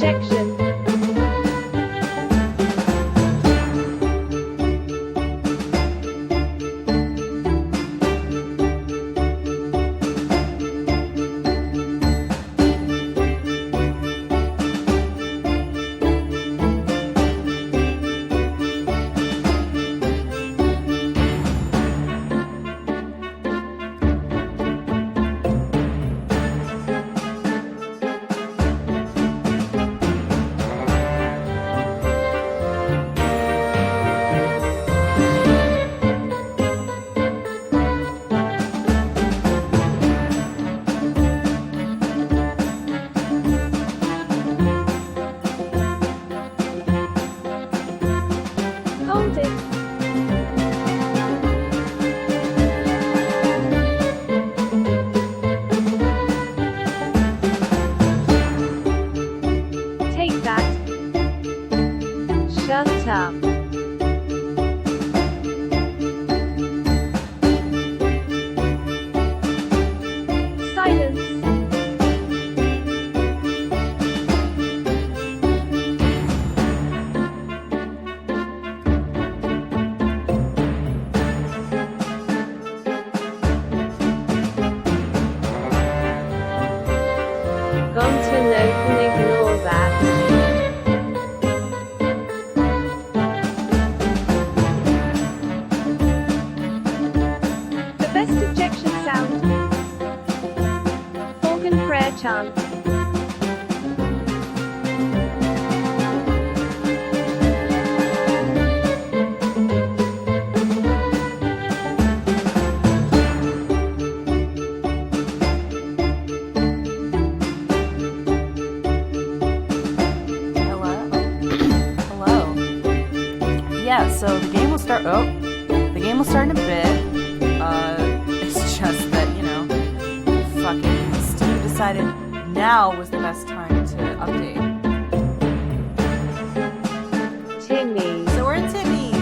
objection. Hold it. Take that. Shut up. Silence. Gone to note and ignore that. The best objection sound. Organ prayer chant. Yeah, so the game will start. Oh, the game will start in a bit. It's just that, you know, fucking Steve decided now was the best time to update. Timmy. So we're in Timmy's.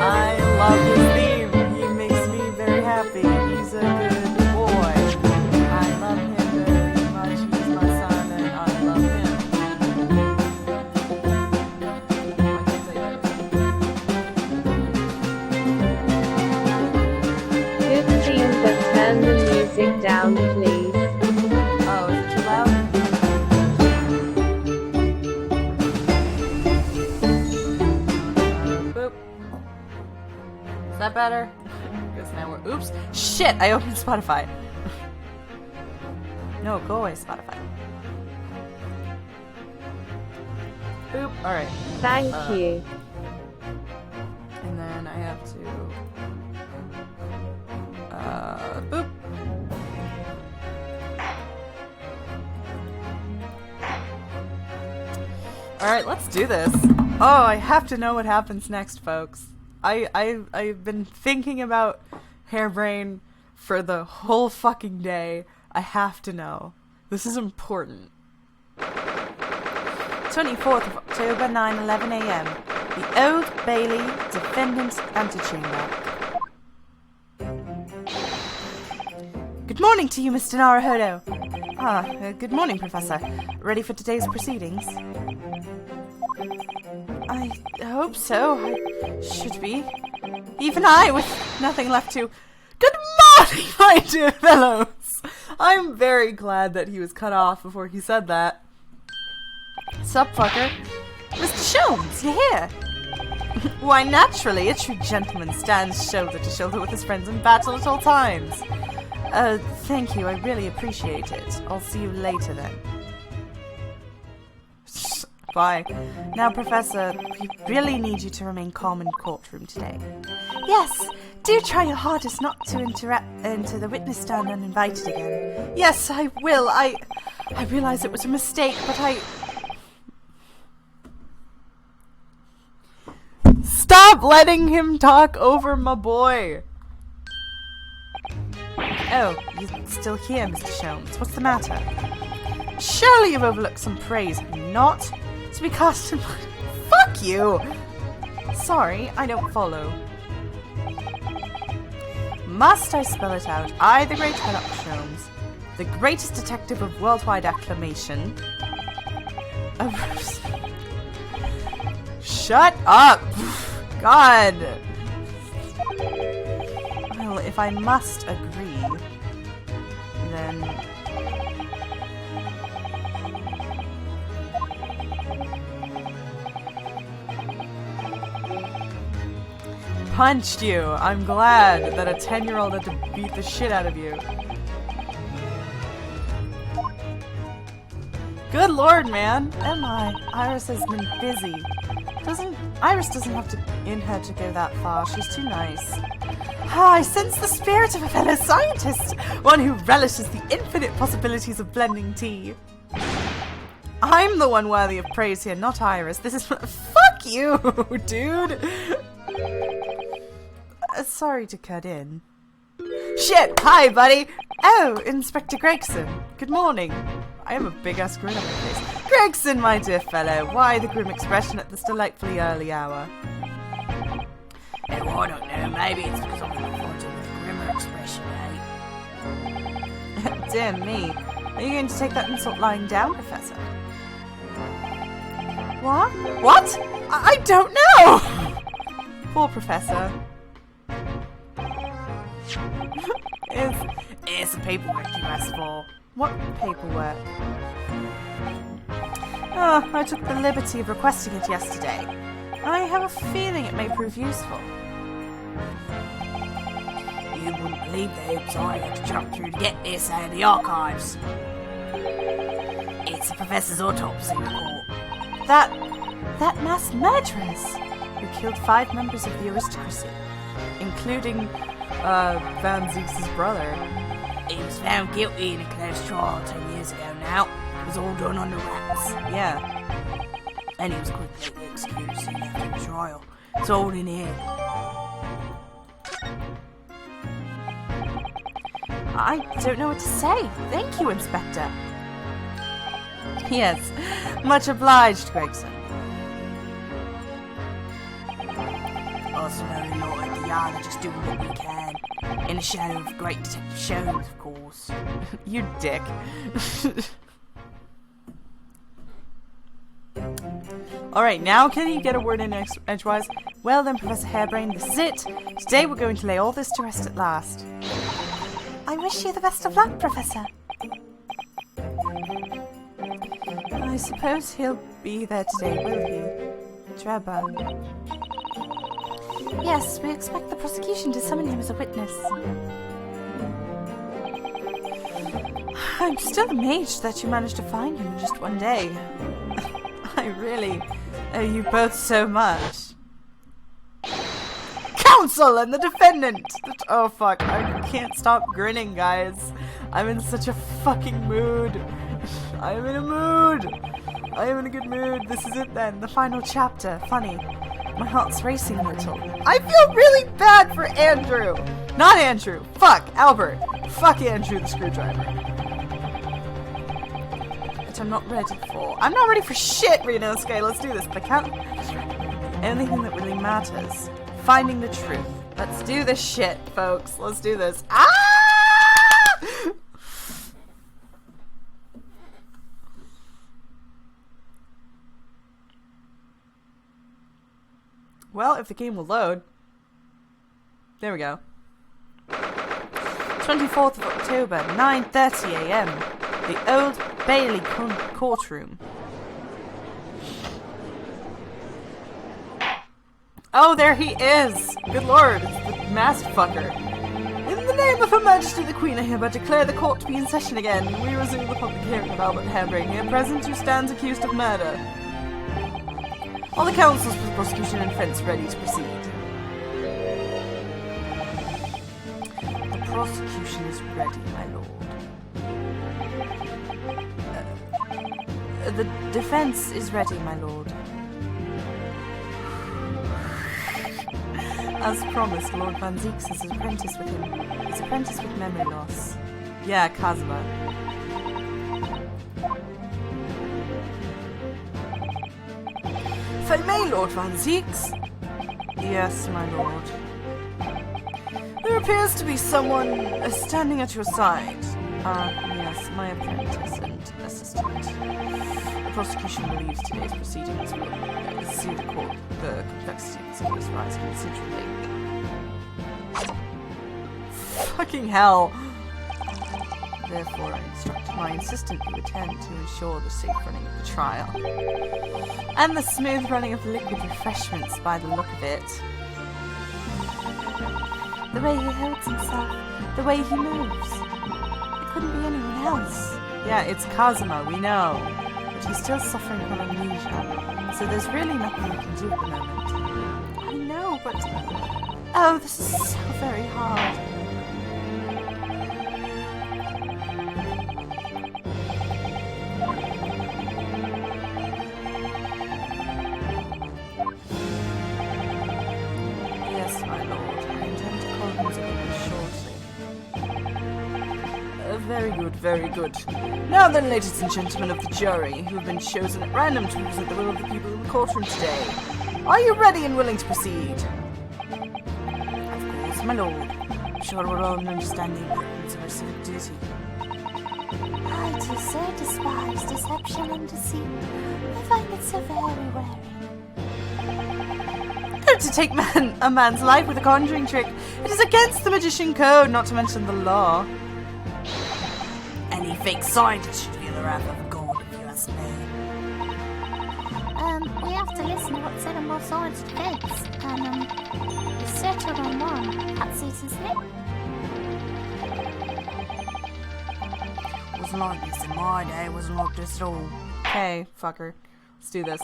I love his theme. He makes me very happy. He's a good boy. I love him very much. He's my son, and I love him. Good team, but turn the music down, please. Oh, is it too loud? Boop. Is that better? Guess now we're. Oops! Shit! I opened Spotify. No, go away, Spotify. Boop. Alright. Thank you. And then I have to. Boop. Alright, let's do this. Oh, I have to know what happens next, folks. I've been thinking about Hairbrain for the whole fucking day. I have to know. This is important. 24th of October, 9:11 a.m. The Old Bailey Defendant's Antechamber. Good morning to you, Mr. Naruhodo. Good morning, Professor. Ready for today's proceedings? I hope so. I should be. Even I, with nothing left to... Good morning, my dear fellows! I'm very glad that he was cut off before he said that. Sup, fucker? Mr. Sholmes, you here? Why, naturally, a true gentleman stands shoulder to shoulder with his friends in battle at all times. Thank you, I really appreciate it. I'll see you later then. Bye. Now, Professor, we really need you to remain calm in the courtroom today. Yes, do try your hardest not to enter the witness stand uninvited again. Yes, I will. I realize it was a mistake, but Stop letting him talk over my boy! Oh, you're still here, Mr. Sholmes. What's the matter? Surely you've overlooked some praise, have you not? To be cast in... Fuck you! Sorry, I don't follow. Must I spell it out? I, the great Sherlock Sholmes. the greatest detective of worldwide acclamation. Shut up! God! Well, if I must agree, then... Punched you! I'm glad that a 10-year-old had to beat the shit out of you. Good lord, man! Oh my, Iris has been busy. Iris doesn't have to in her to go that far. She's too nice. Ah, I sense the spirit of a fellow scientist, one who relishes the infinite possibilities of blending tea. I'm the one worthy of praise here, not Iris. This is fuck you, dude. Sorry to cut in. Shit! Hi, buddy! Oh, Inspector Gregson. Good morning. I have a big-ass grin on my face. Gregson, my dear fellow, why the grim expression at this delightfully early hour? Oh, I don't know. Maybe it's because I'm looking forward to a grimmer expression, eh? Dear me. Are you going to take that insult lying down, Professor? What? What? I don't know! Poor Professor. It's the paperwork you asked for. What paperwork? Oh, I took the liberty of requesting it yesterday. I have a feeling it may prove useful. You wouldn't believe the hoops I had to jump through to get this out of the archives. It's the professor's autopsy report. That mass murderess who killed 5 members of the aristocracy, including Van Zieks' brother. He was found guilty in a close trial 10 years ago now. It was all done under wraps. Yeah. And he was quickly executed soon after the trial. It's all in here. I don't know what to say. Thank you, Inspector. Yes, much obliged, Gregson. Us very not like the yard are just doing what we can. In the shadow of great detective shows, of course. You dick. Alright, now can you get a word in edgewise? Well then, Professor Hairbrain, this is it. Today we're going to lay all this to rest at last. I wish you the best of luck, Professor. I suppose he'll be there today, will he? Treba. Yes, we expect the prosecution to summon him as a witness. I'm still amazed that you managed to find him in just one day. I really owe you both so much. Counsel and the defendant! Oh fuck, I can't stop grinning, guys. I'm in such a fucking mood. I'm in a mood. I am in a good mood. This is it then, the final chapter. Funny. My heart's racing a little. I feel really bad for Andrew! Not Andrew! Fuck! Albert! Fuck Andrew the screwdriver. Which I'm not ready for. I'm not ready for shit, Renosuke! Let's do this, but I can't... Anything that really matters. Finding the truth. Let's do this shit, folks. Let's do this. Ah! Well, if the game will load. There we go. 24th of October, 9:30 a.m. The Old Bailey courtroom. Oh, there he is! Good lord, it's the masked fucker. In the name of Her Majesty the Queen, I hereby declare the court to be in session again. We resume the public hearing of Albert Hairbrain here present, who stands accused of murder. All the counsels for the prosecution and defense ready to proceed. The prosecution is ready, my lord. The defense is ready, my lord. As promised, Lord Van Zieks is apprentice with him. His apprentice with memory loss. Yeah, Kazuma. If I may, Lord Van Zieks? Yes, my lord. There appears to be someone standing at your side. Yes. my apprentice and assistant. The prosecution believes today's proceedings will see the complexity of this case rise considerably. Fucking hell! Therefore, I instructed my assistant to attend to ensure the safe running of the trial. And the smooth running of liquid refreshments by the look of it. The way he holds himself, the way he moves. It couldn't be anyone else. Yeah, it's Kazuma, we know. But he's still suffering from amnesia. So there's really nothing we can do at the moment. I know, but... Oh, this is so very hard. Very good. Now then, ladies and gentlemen of the jury, who have been chosen at random to represent the will of the people in the courtroom today, are you ready and willing to proceed? Of course, my lord. I'm sure we're all understand the importance of our civic duty. I do so despise deception and deceit. I find it so very wearing. To take a man's life with a conjuring trick, it is against the magician code, not to mention the law. Any fake scientist should feel the wrath of God, if you ask me. We have to listen to what's said on both sides of the case. And, we settled on one. That's it, isn't it? Wasn't like this in my day, wasn't like this at all. Hey, fucker. Let's do this.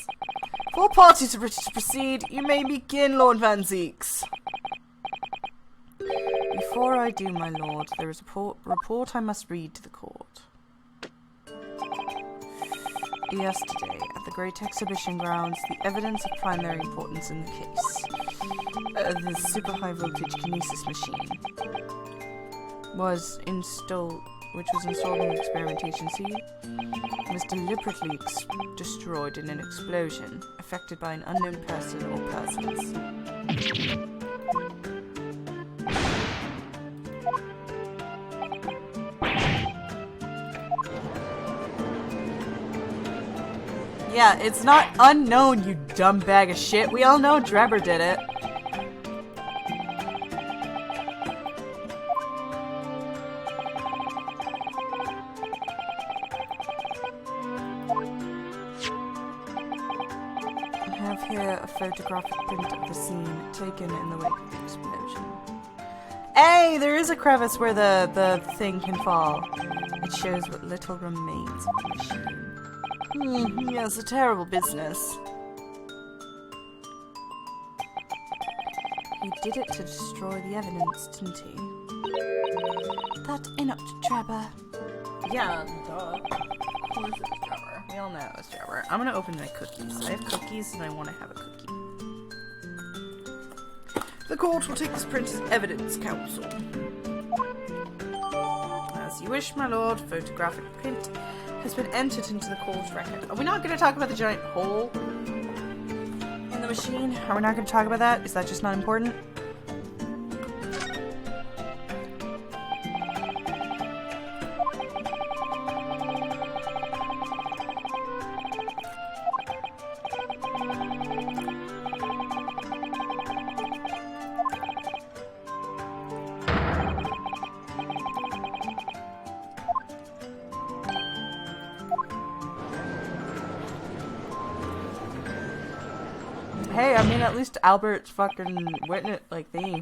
If all parties are ready to proceed, you may begin, Lord Van Zeeks. Before I do, my lord, there is a report I must read to the court. Yesterday, at the Great Exhibition Grounds, the evidence of primary importance in the case, the super high voltage kinesis machine, was installed in the experimentation scene, was deliberately destroyed in an explosion, affected by an unknown person or persons. Yeah, it's not unknown, you dumb bag of shit. We all know Drebber did it. I have here a photographic print of the scene taken in the wake of the explosion. Hey, there is a crevice where the thing can fall. It shows what little remains of the machine. Yes, a terrible business. He did it to destroy the evidence, didn't he? That Enoch Drebber. Yeah, duh. Of course it was Drebber. We all know it was Drebber. I'm gonna open my cookies. I have cookies and I want to have a cookie. The court will take this print as evidence, counsel. As you wish, my lord. Photographic print has been entered into the court record. Are we not going to talk about the giant hole in the machine? Are we not going to talk about that? Is that just not important? Hey, I mean, at least Albert's fucking witness like me.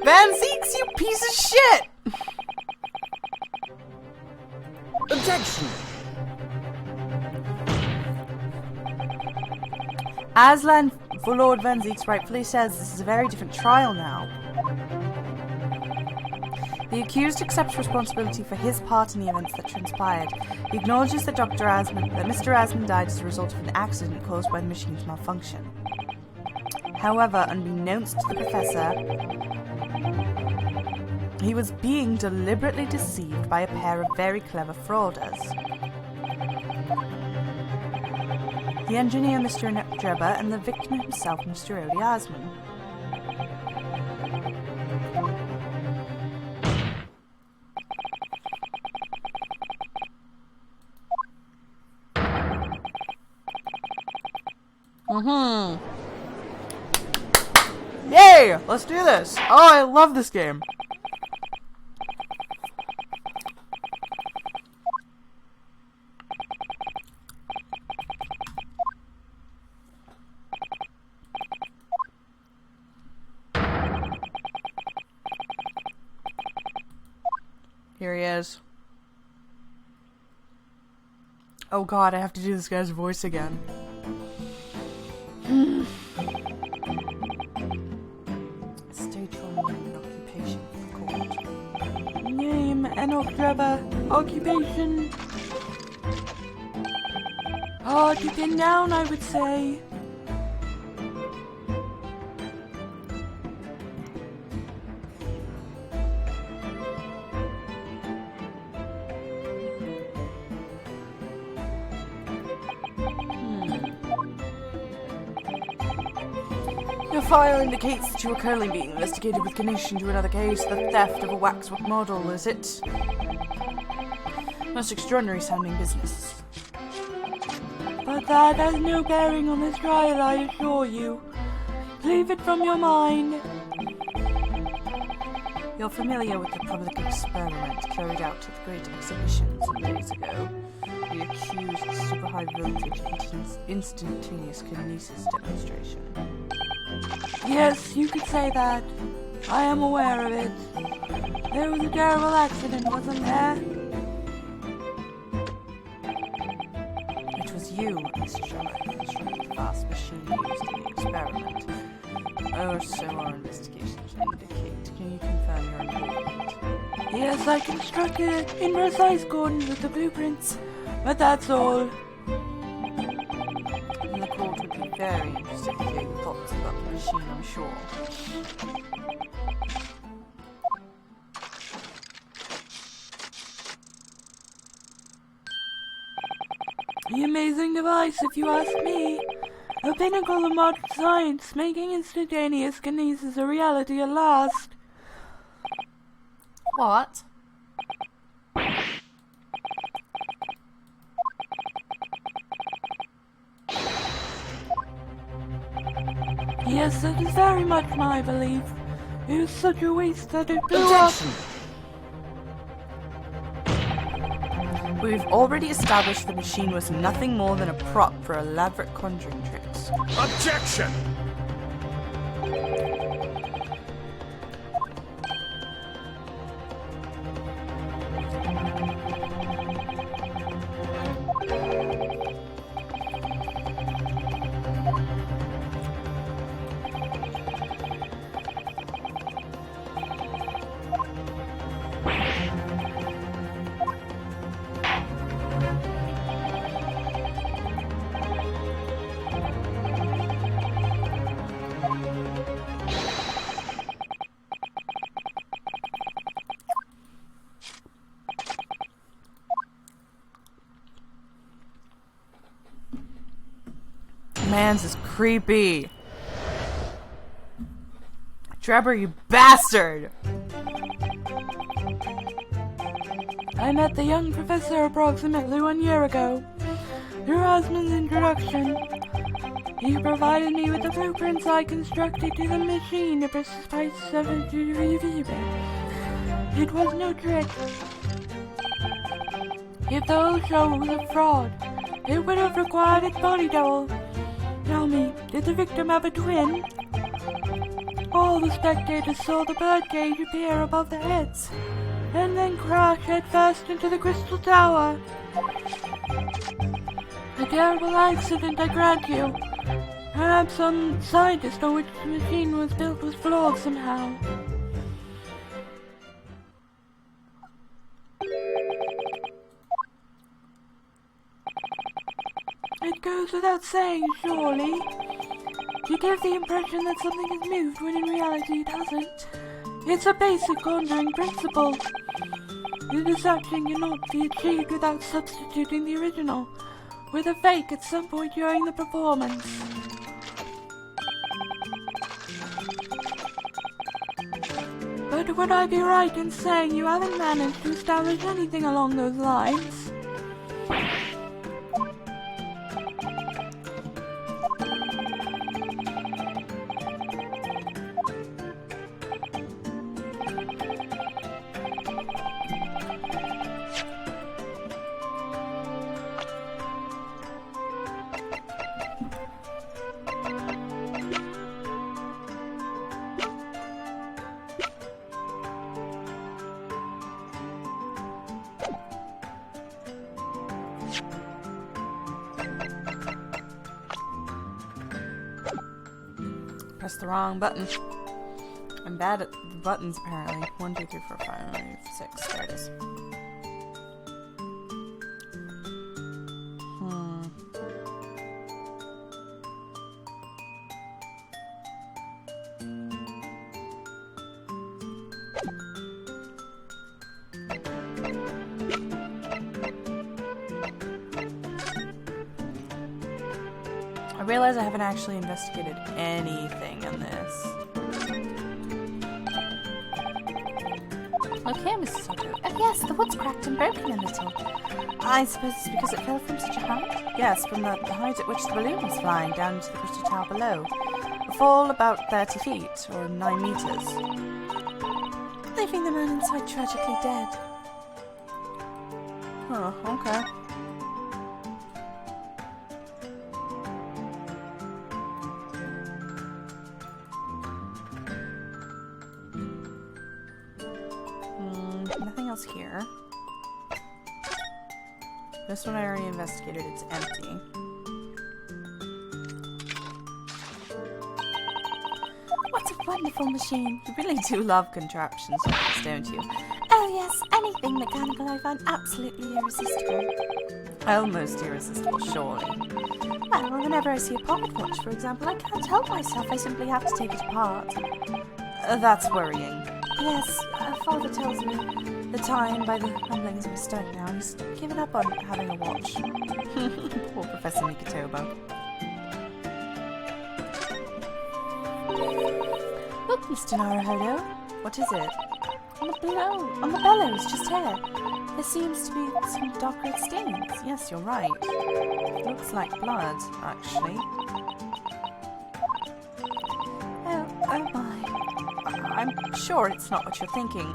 Van Zeeks, you piece of shit! Objection! Aslan Lord Van Zeeks rightfully says this is a very different trial now. The accused accepts responsibility for his part in the events that transpired. He acknowledges that Mr. Asman died as a result of an accident caused by the machine's malfunction. However, unbeknownst to the professor, He was being deliberately deceived by a pair of very clever frauders. The engineer, Mr. Drebber, and the victim himself, Mr. Odie Osmond. Yay! Let's do this! Oh, I love this game! Here he is. Oh god, I have to do this guy's voice again. Stage 1 occupation court. Name, Enoch Drebber. Occupation. Oh, keep it down, I would say. Your file indicates that you are currently being investigated with connection to another case, the theft of a waxwork model, is it? Most extraordinary sounding business. But that has no bearing on this trial, I assure you. Leave it from your mind. You're familiar with the public experiment carried out at the Great Exhibition some days ago. The accused super high voltage instantaneous kinesis demonstration. Yes, you could say that. I am aware of it. There was a terrible accident, wasn't there? It was you, Mr. Sherlock, who constructed the fast machine used in the experiment. Oh, so our investigations indicate. Can you confirm your involvement? Yes, I constructed it in precise accordance with the blueprints, but that's all. And the court would be very interested to hear your thoughts about the machine, I'm sure. The amazing device, if you ask me. A pinnacle of modern science, making instantaneous kinesis a reality at last. What? Yes, it is very much my belief. It was such a waste that it blew up. We've already established the machine was nothing more than a prop for elaborate conjuring tricks. Objection! Mans is creepy. Drebber, you bastard! I met the young professor approximately 1 year ago. Through Osmond's introduction, he provided me with the blueprints I constructed to the machine at precise 7. It was no trick. If the whole show was a fraud, it would have required its body double. Tell me, did the victim have a twin? All the spectators saw the birdcage appear above their heads, and then crash headfirst into the crystal tower. A terrible accident, I grant you. Perhaps some scientist on which the machine was built was flawed somehow. It goes without saying, surely. You give the impression that something is moved when in reality it doesn't. It's a basic conjuring principle. The deception cannot be achieved without substituting the original, with a fake at some point during the performance. But would I be right in saying you haven't managed to establish anything along those lines? Press the wrong button. I'm bad at the buttons apparently. 1, 2, 3, 4, 5, 6. There it is. I realize I haven't actually investigated anything in this. Look here, Mrs. Otto. Oh yes, the wood's cracked and broken a little. I suppose it's because it fell from such a height? Yes, from the height at which the balloon was flying down into the crystal tower below. A fall about 30 feet, or 9 meters. Leaving the man inside tragically dead. Oh, okay. Nothing else here. This one I already investigated, it's empty. What a wonderful machine. You really do love contraptions, don't you? Oh yes, anything mechanical I find absolutely irresistible. Almost irresistible, surely. Well, whenever I see a pocket watch, for example, I can't help myself. I simply have to take it apart. That's worrying. Yes, Father tells me The time by the rumblings of his stomach now. He's given up on having a watch. Poor Professor Mikitoba. Look, Mr. Naruhodo. What is it? On the bellows, just here. There seems to be some dark red stains. Yes, you're right. Looks like blood, actually. Oh my. I'm sure it's not what you're thinking.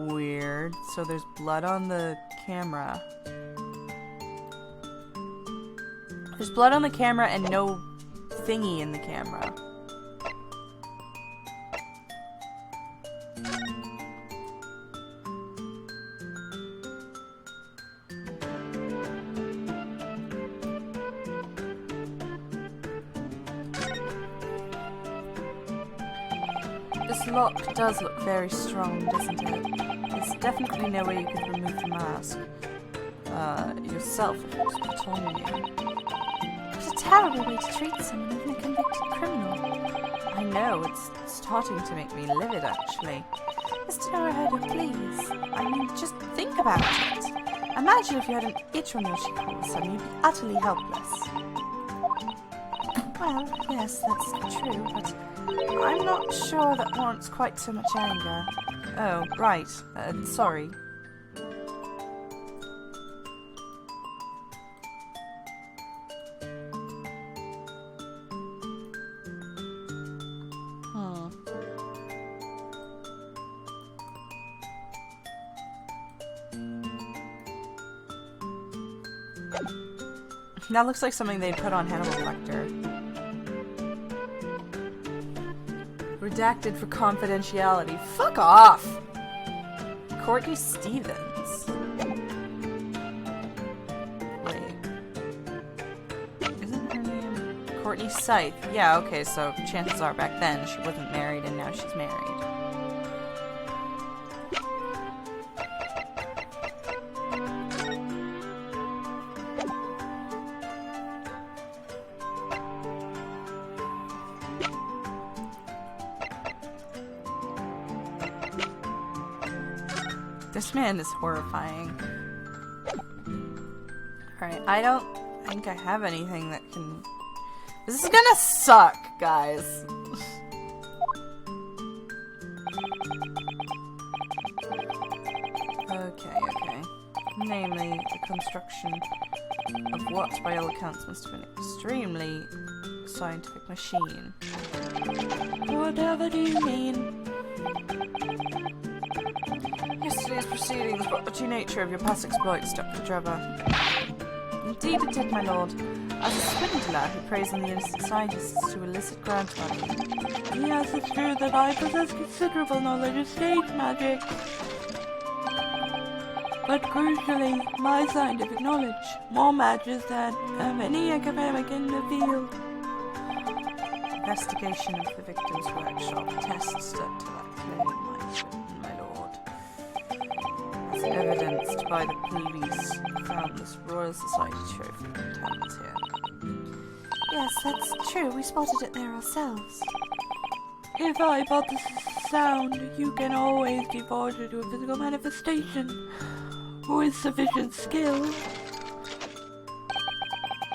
Weird. So there's blood on the camera. There's blood on the camera and no thingy in the camera. This lock does look very strong, doesn't it? There's definitely no way you could remove the mask. Yourself, if it was put on you. It's a terrible way to treat someone, even a convicted criminal. I know, it's starting to make me livid, actually. Mr. Naruhodo, please. I mean, just think about it. Imagine if you had an itch on your cheek all of a sudden, you'd be utterly helpless. Well, yes, that's true, but I'm not sure that warrants quite so much anger. Oh, right. Sorry. That looks like something they'd put on Hannibal Lecter. Redacted for confidentiality. Fuck off! Courtney Stevens. Wait. Isn't her name Courtney Scythe? Yeah, okay, so chances are back then she wasn't married and now she's married. This man is horrifying. Alright, I don't think I have anything that can... This is gonna suck, guys. Okay. Namely, the construction of what, by all accounts, must have been an extremely scientific machine. Whatever do you mean? Yesterday's proceedings brought the true nature of your past exploits, Dr. Trevor. Indeed it did, my lord. As a swindler who preys on the innocent scientists to elicit grant money. Yes, it's true that I possess considerable knowledge of stage magic. But crucially, my scientific knowledge more matches that of any academic in the field. Investigation of the victim's workshop tests led to that claim, my lord. As evidenced by the police who found this Royal Society trophy contains here. Yes, that's true. We spotted it there ourselves. If hypothesis is sound, you can always give order to a physical manifestation with sufficient skill.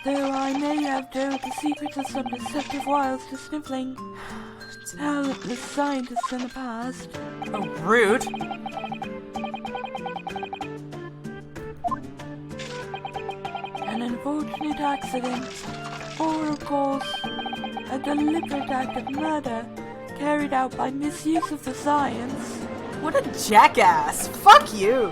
Though I may have told the secrets of some deceptive wiles to sniffling, talentless scientists in the past. Oh, rude! An unfortunate accident, or of course, a deliberate act of murder carried out by misuse of the science. What a jackass! Fuck you!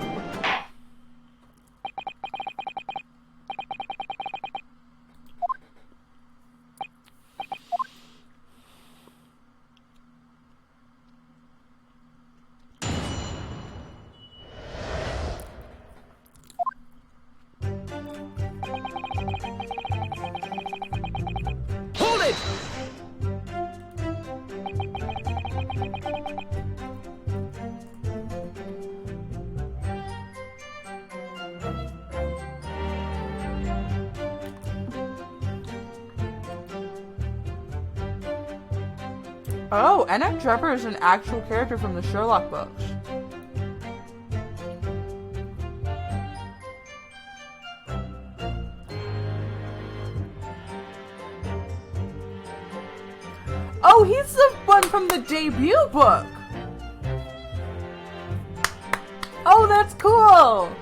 Oh, N.M. Trevor is an actual character from the Sherlock books. Oh, he's the one from the debut book! Oh, that's cool!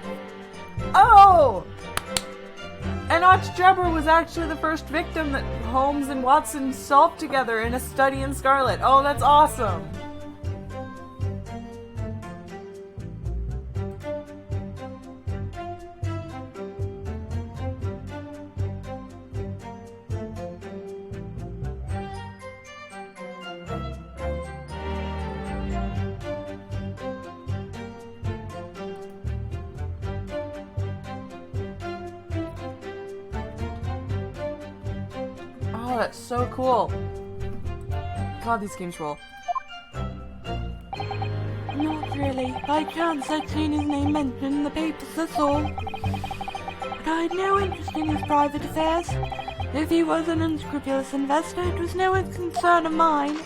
Oh! And Arch Trevor was actually the first victim that Holmes and Watson solved together in A Study in Scarlet. Oh, that's awesome! Oh, that's so cool. God, these games roll. Not really. By chance, I'd seen his name mentioned in the papers, that's all. But I had no interest in his private affairs. If he was an unscrupulous investor, it was no concern of mine.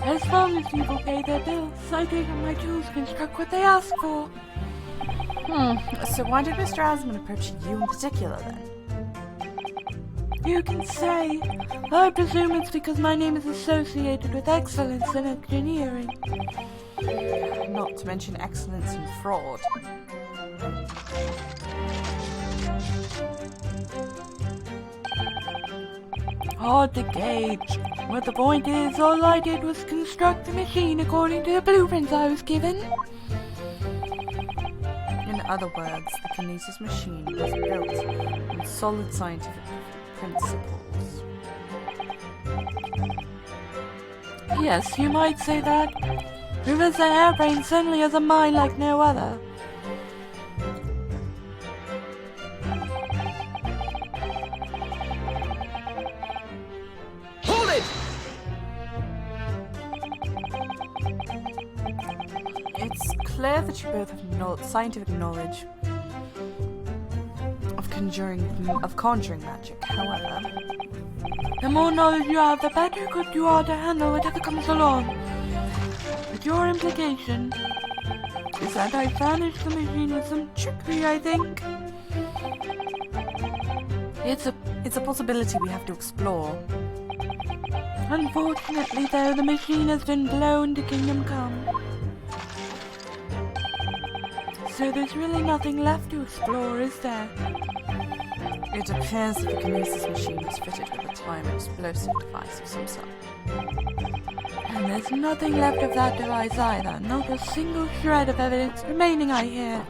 As long as people pay their bills, I take up my tools to construct what they ask for. So why did Mr. Asman approach you in particular, then? You can say. I presume it's because my name is associated with excellence in engineering. Not to mention excellence in fraud. Hard to gauge. But the point is, all I did was construct the machine according to the blueprints I was given. In other words, the Kinesis machine was built on solid scientific principles. Yes, you might say that. Professor Hairbrain certainly has a mind like no other. Hold it! It's clear that you both have scientific knowledge of conjuring magic. However, the more knowledge you have, the better equipped you are to handle whatever comes along. With your implication, is that I furnished the machine with some trickery, I think. It's a possibility we have to explore. Unfortunately, though, the machine has been blown to Kingdom Come. So there's really nothing left to explore, is there? It appears that the kinesis machine was fitted with a time explosive device of some sort. And there's nothing left of that device either. Not a single shred of evidence remaining, I hear.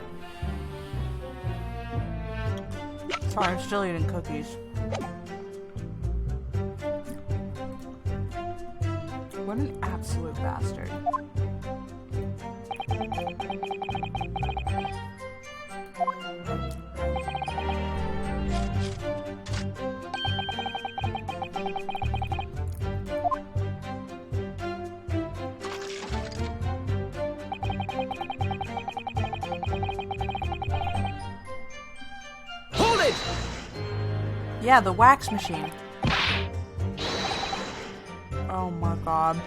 Sorry, I'm still eating cookies. What an absolute bastard. Hold it! Yeah, the wax machine. Oh my god.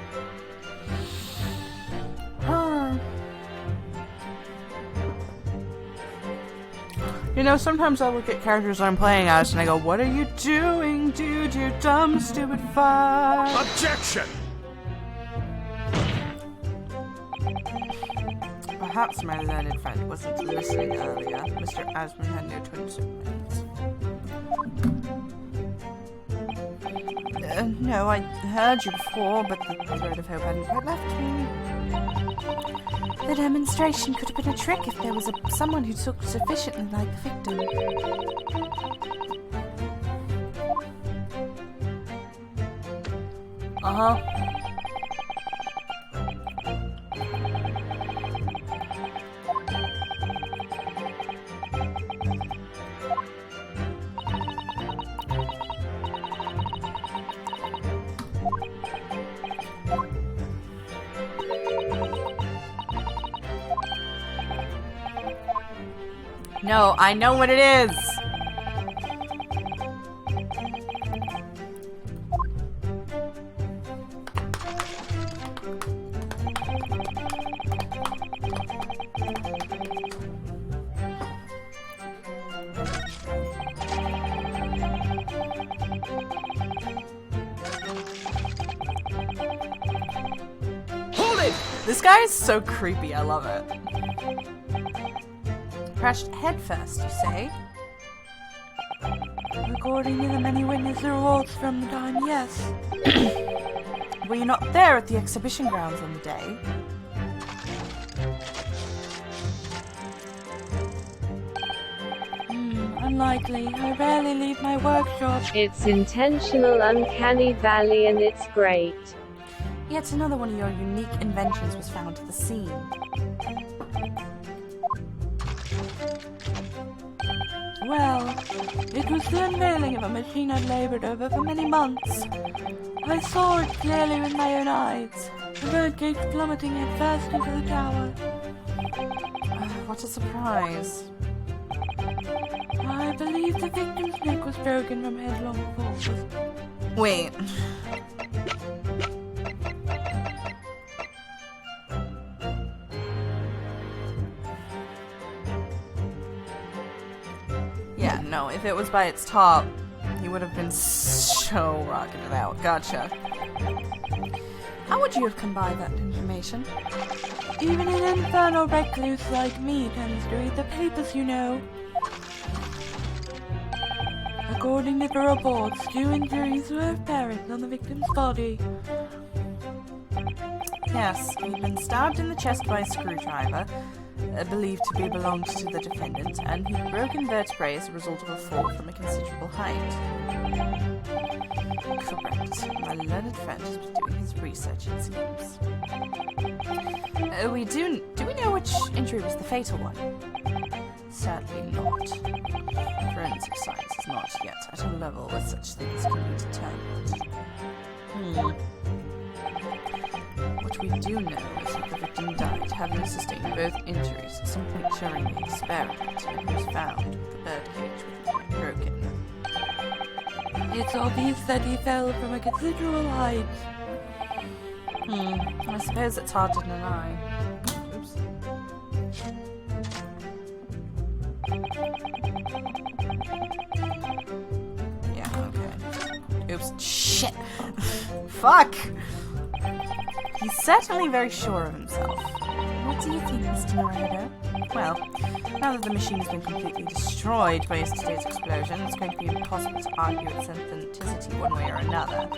You know, sometimes I look at characters I'm playing as and I go, what are you doing, dude? You dumb, stupid fuck. Objection! Perhaps my learned friend wasn't listening earlier. Mr. Asman had no twin siblings. No, I heard you before, but the thread of hope hadn't quite left me. The demonstration could have been a trick if there was someone who looked sufficiently like the victim. Uh-huh. No, I know what it is! Hold it! This guy is so creepy, I love it. Crashed headfirst, you say? According to the many witness reports from the time, yes. Were you not there at the exhibition grounds on the day? Unlikely. I rarely leave my workshop. It's intentional, uncanny valley, and it's great. Yet another one of your unique inventions was found at the scene. Well, it was the unveiling of a machine I'd labored over for many months. I saw it clearly with my own eyes. The birdcage plummeting head first into the tower. What a surprise. I believe the victim's neck was broken from headlong falls. Wait. Yeah, no, if it was by its top, he would have been so rocketed out. Gotcha. How would you have come by that information? Even an infernal recluse like me tends to read the papers, you know. According to the reports, 2 injuries were apparent on the victim's body. Yes, he'd been stabbed in the chest by a screwdriver, believed to be belonged to the defendant, and he'd broken vertebrae as a result of a fall from a considerable height. Correct. My learned friend has been doing his research, it seems. Do we know which injury was the fatal one? Sadly not. Forensic science is not yet at a level where such things can be determined. What we do know is that the victim died having sustained both injuries at some point during the experiment and was found with the birdcage with his neck broken. It's obvious that he fell from a considerable height. I suppose it's hard to deny. Oops. Yeah, okay. Oops. Shit. Fuck! He's certainly very sure of himself. What do you think, Mr. Naruto? Well, now that the machine has been completely destroyed by yesterday's explosion, it's going to be impossible to argue its authenticity one way or another.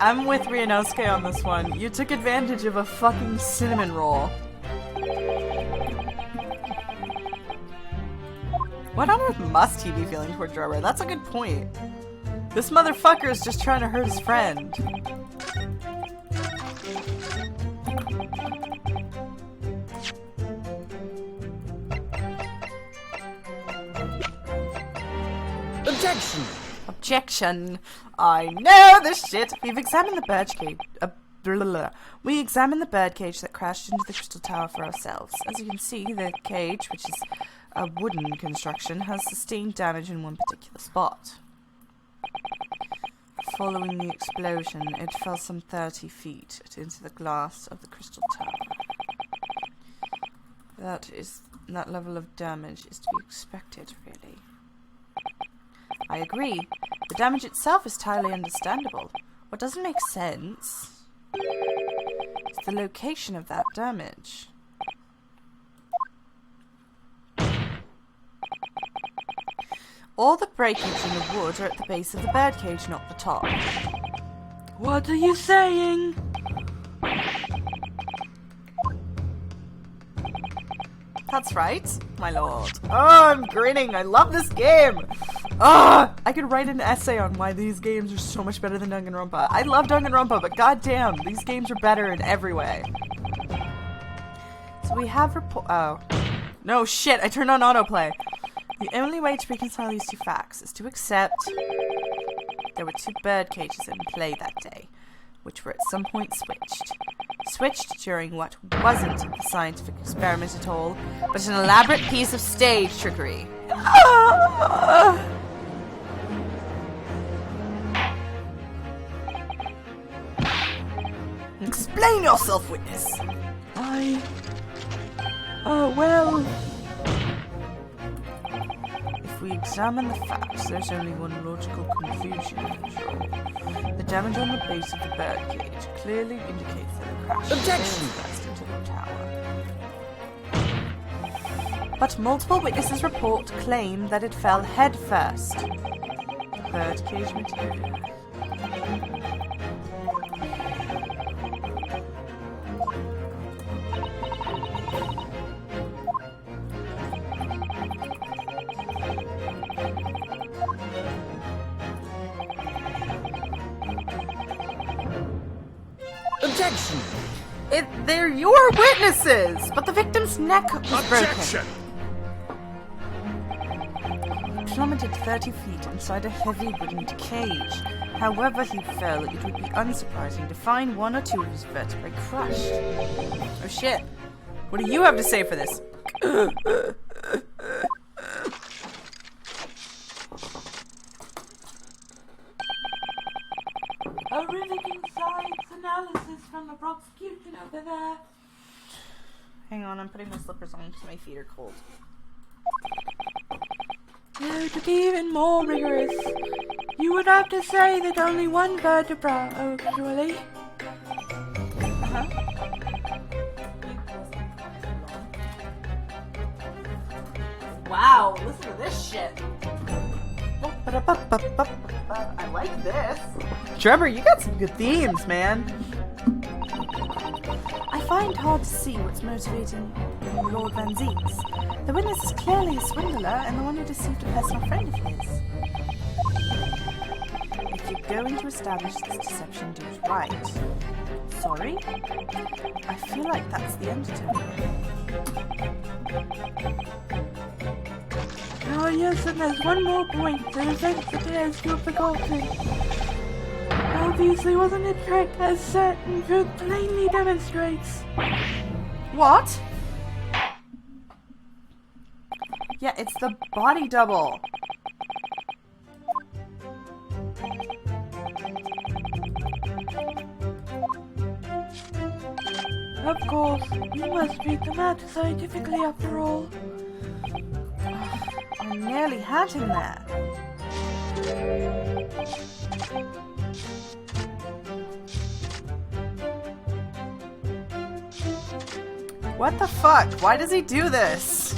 I'm with Ryunosuke on this one. You took advantage of a fucking cinnamon roll. What on earth must he be feeling toward Drummer? That's a good point. This motherfucker is just trying to hurt his friend. Objection! Objection! I know this shit! We've examined the birdcage. We examined the birdcage that crashed into the crystal tower for ourselves. As you can see, the cage, which is a wooden construction, has sustained damage in one particular spot. Following the explosion, it fell some 30 feet into the glass of the crystal tower. That level of damage is to be expected, really. I agree. The damage itself is entirely understandable. What doesn't make sense is the location of that damage. All the breakage in the wood are at the base of the birdcage, not the top. What are you saying? That's right, my lord. Oh, I'm grinning. I love this game. Oh, I could write an essay on why these games are so much better than Danganronpa. I love Danganronpa, but goddamn, these games are better in every way. So we have oh. No, shit, I turned on autoplay. The only way to reconcile these two facts is to accept there were two bird cages in play that day, which were at some point switched. Switched during what wasn't a scientific experiment at all, but an elaborate piece of stage trickery. Explain yourself, witness! Well... If we examine the facts, there's only one logical conclusion, I'm sure. The damage on the base of the birdcage clearly indicates that it crashed first into the tower. But multiple witnesses' report claim that it fell head first. Birdcage material. Objection! They're your witnesses! But the victim's neck was Objection! broken. Plummeted 30 feet inside a heavy wooden cage. However he fell, it would be unsurprising to find one or two of his vertebrae crushed. Oh shit. What do you have to say for this? A riveting science analysis from the prosecution over there. Hang on, I'm putting my slippers on because my feet are cold. No, to be even more rigorous, you would have to say that only one vertebra, actually. Wow, listen to this shit. I like this. Trevor, you got some good themes, man. I find hard to see what's motivating Lord Van Zieks. The witness is clearly a swindler and the one who deceived a personal friend of his. If you're going to establish this deception, do it right. Sorry? I feel like that's the undertone. Oh yes, and there's one more point. The events appears to have forgotten. Obviously wasn't a trick, as certain proof plainly demonstrates. What? Yeah, it's the body double. Of course, you must treat the matter scientifically after all. I nearly had him there. What the fuck? Why does he do this?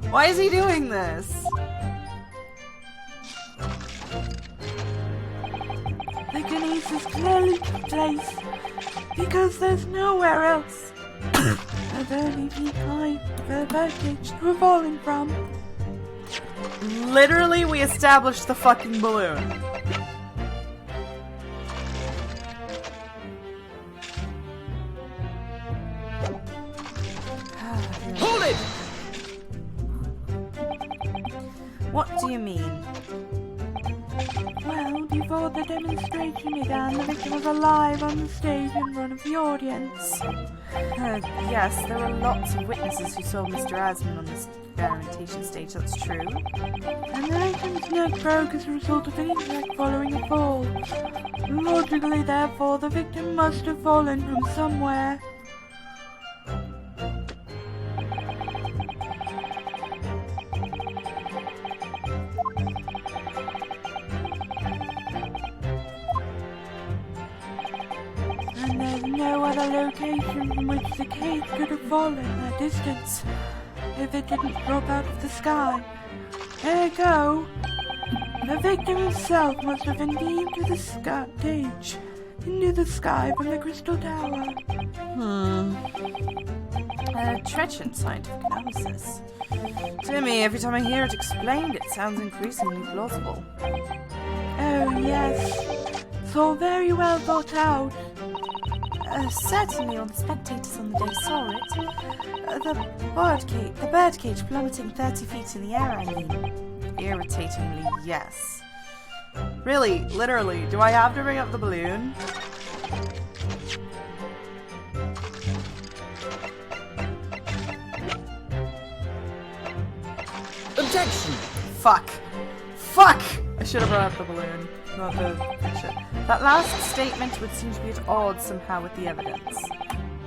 Why is he doing this? The Guinness is clearly place because there's nowhere else. There's only peak height for the birdcage to have fallen from. Literally, we established the fucking balloon. Hold it! What do you mean? Well, before the demonstration began, the victim was alive on the stage in front of the audience. Yes, there were lots of witnesses who saw Mr. Asman on this experimentation stage, that's true. And the victim's neck broke as a result of an impact following a fall. Logically, therefore, the victim must have fallen from somewhere. And there's no other location from which the cage could have fallen that distance if it didn't drop out of the sky. Ergo, the victim himself must have been beamed to the stage into the sky from the crystal tower. Treacherous scientific analysis. Timmy, every time I hear it explained, it sounds increasingly plausible. Oh yes, it's all very well thought out. Certainly all the spectators on the day saw it. The birdcage plummeting 30 feet in the air, I mean. Irritatingly, yes. Really, literally, do I have to bring up the balloon? Objection! Fuck. Fuck! I should have brought up the balloon, not the picture. That last statement would seem to be at odds somehow with the evidence.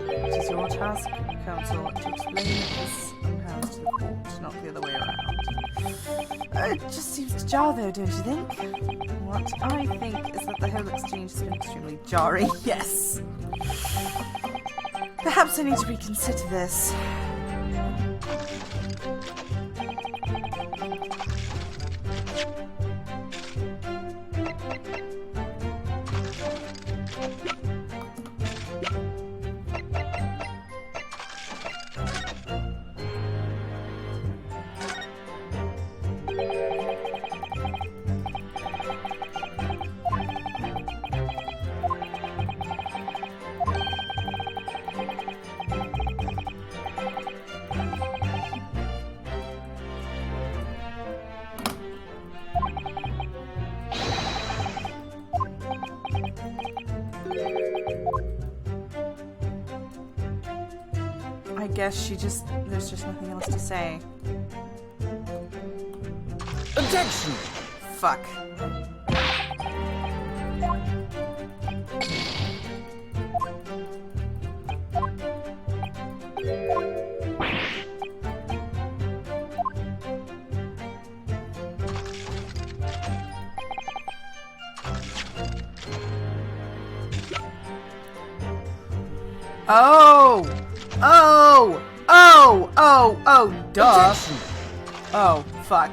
It is your task, counsel, to explain this somehow to the court, not the other way around. It just seems to jar though, don't you think? What I think is that the whole exchange has been extremely jarring, yes. Perhaps I need to reconsider this. I guess there's just nothing else to say. Objection! Fuck. Oh! Oh! Oh! Oh! Oh! Duh! Objection! Oh, fuck.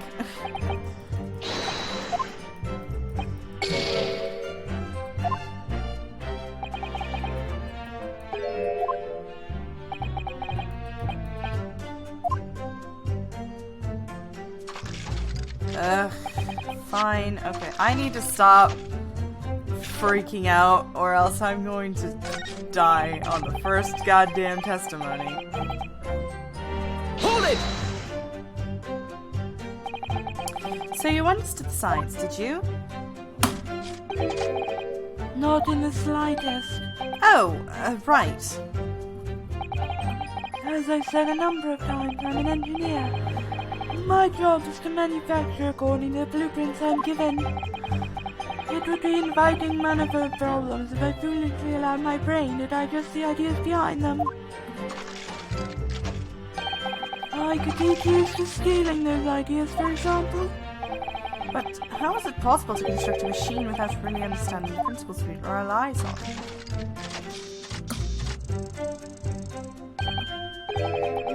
Ugh. Fine. Okay. I need to stop freaking out or else I'm going to die on the first goddamn testimony. Hold it! So you understood the science, did you? Not in the slightest. Oh, right. As I've said a number of times, I'm an engineer. My job is to manufacture according to the blueprints I'm given. It would be inviting manifold problems if I foolishly allowed my brain to digest the ideas behind them. I could be accused of stealing those ideas, for example. But how is it possible to construct a machine without really understanding the principles it relies on?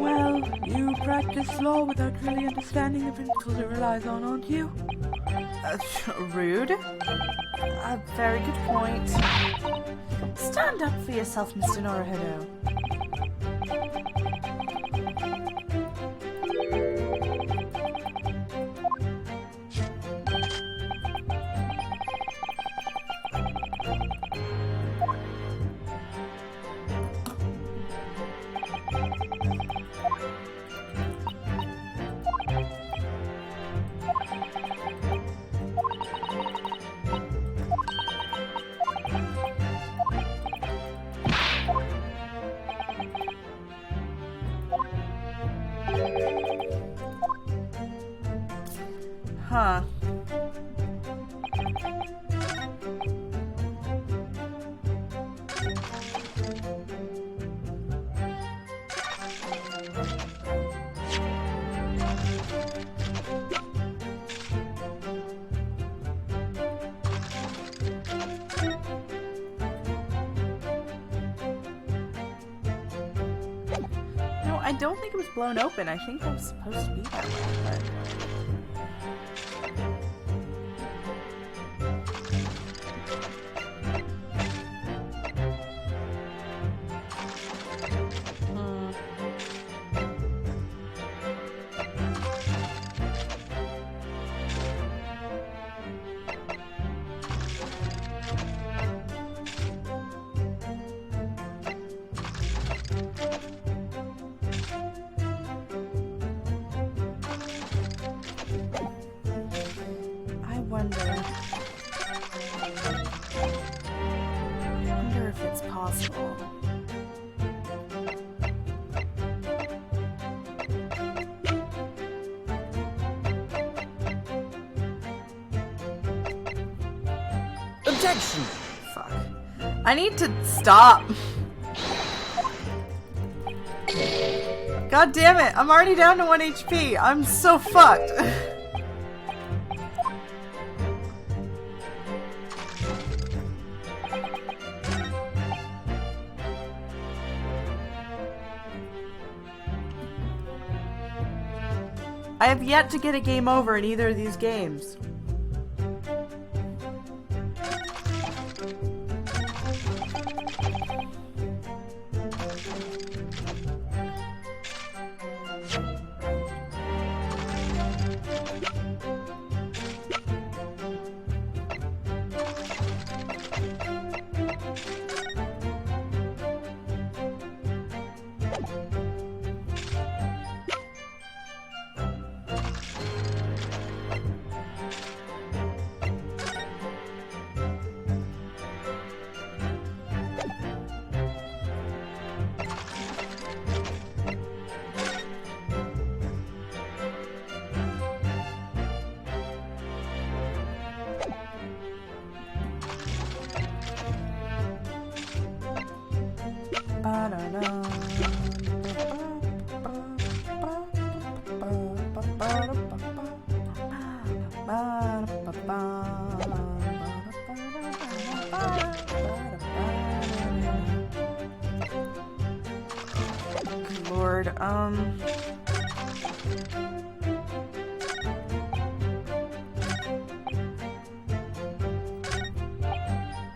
Well, you practice law without really understanding the principles it relies on, aren't you? Rude. A very good point. Stand up for yourself, Mr. Norohiro. Huh. No, I don't think it was blown open. I think it was supposed to be that way, but... I wonder if it's possible. Objection! Fuck. I need to stop. God damn it, I'm already down to 1 HP. I'm so fucked. I have yet to get a game over in either of these games. Lord,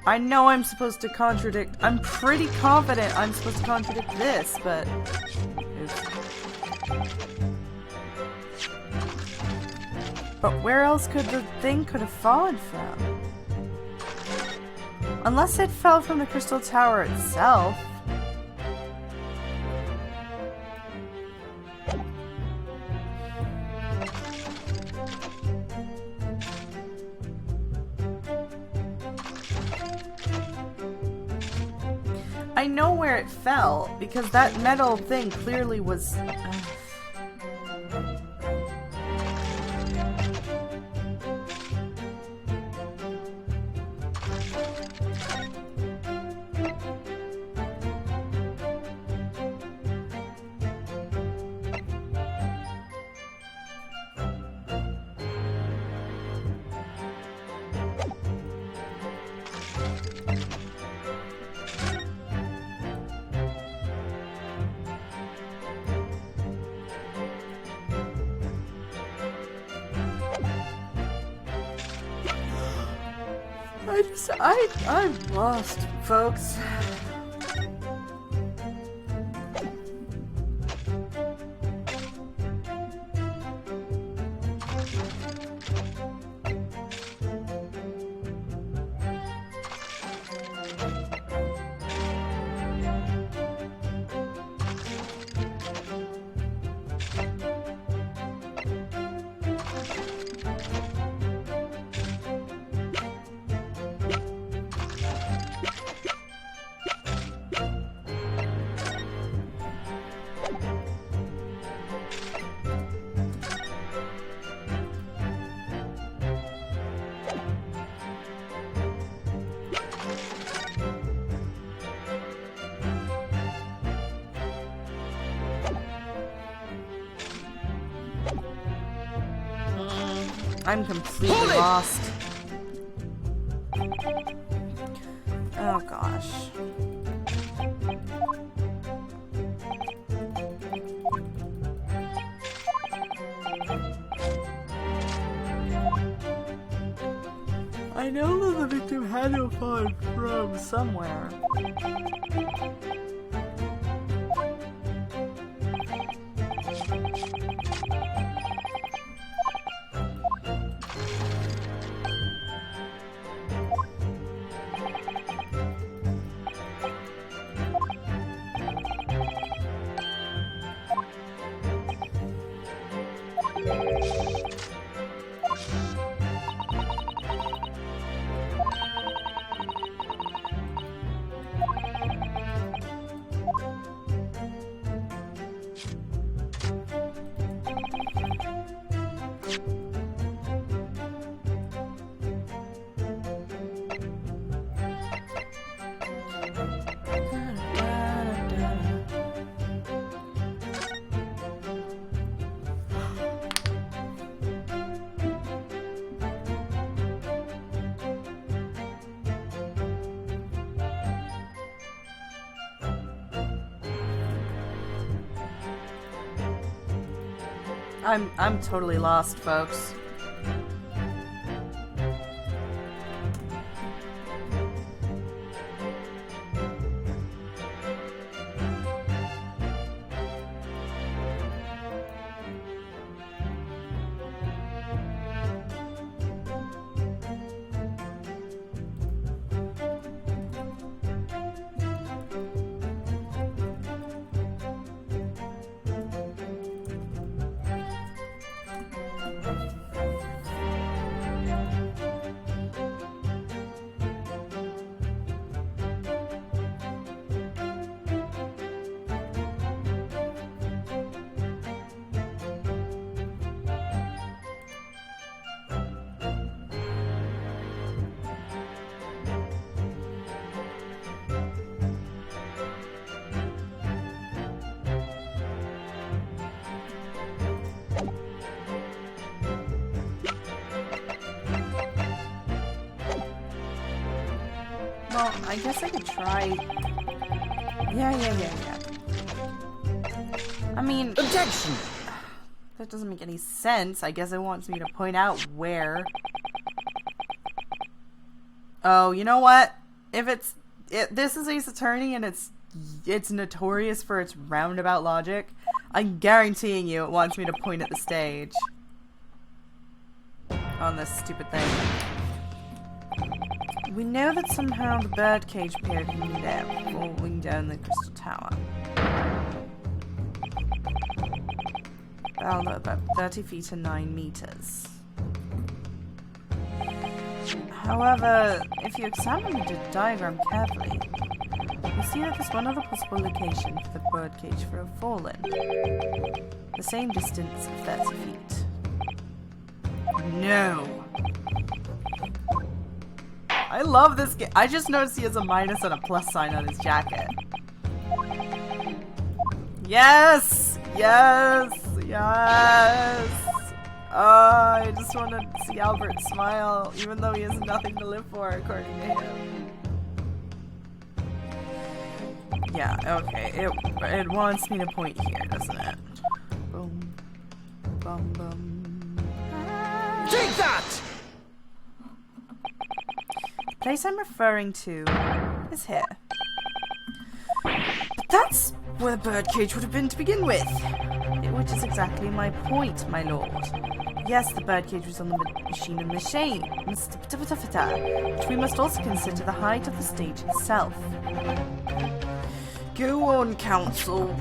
I know I'm supposed to contradict. I'm pretty confident I'm supposed to contradict this, but... But where else could the thing could have fallen from? Unless it fell from the crystal tower itself. I know where it fell, because that metal thing clearly was... I'm lost, folks. I'm completely lost. Oh gosh. I know that the victim had to fall from somewhere. I'm totally lost, folks. Well, I guess I could try... Yeah. I mean... Objection! That doesn't make any sense. I guess it wants me to point out where... Oh, you know what? If this is Ace Attorney and it's notorious for its roundabout logic, I'm guaranteeing you it wants me to point at the stage. On this stupid thing. We know that somehow the birdcage appeared in midair falling down the crystal tower. About 30 feet and 9 meters. However, if you examine the diagram carefully, you see that there's one other possible location for the birdcage to have fallen. The same distance of 30 feet. No! I love this game. I just noticed he has a minus and a plus sign on his jacket. Yes! Yes! Yes! I just want to see Albert smile, even though he has nothing to live for, according to him. Yeah, okay. It wants me to point here, doesn't it? Boom. Bum bum. Take that! place I'm referring to is here. But that's where the birdcage would have been to begin with. Which is exactly my point, my lord. Yes, the birdcage was on the machine of but we must also consider the height of the stage itself. Go on, Council.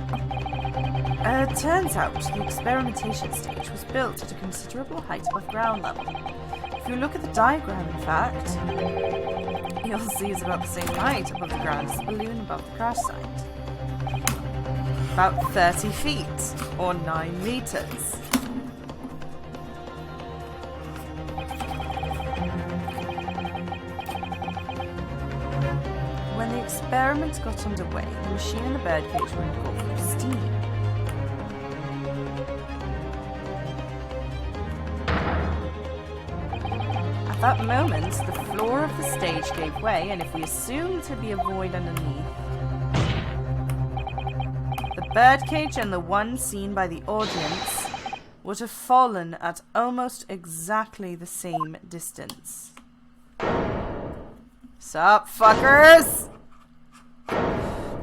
Turns out the experimentation stage was built at a considerable height above ground level. If you look at the diagram, in fact, you'll see it's about the same height above the ground as the balloon above the crash site. About 30 feet, or 9 meters. When the experiment got underway, the machine and the birdcage were in full flow of steam. At that moment, the floor of the stage gave way, and if we assume to be a void underneath, the birdcage and the one seen by the audience would have fallen at almost exactly the same distance. Sup, fuckers?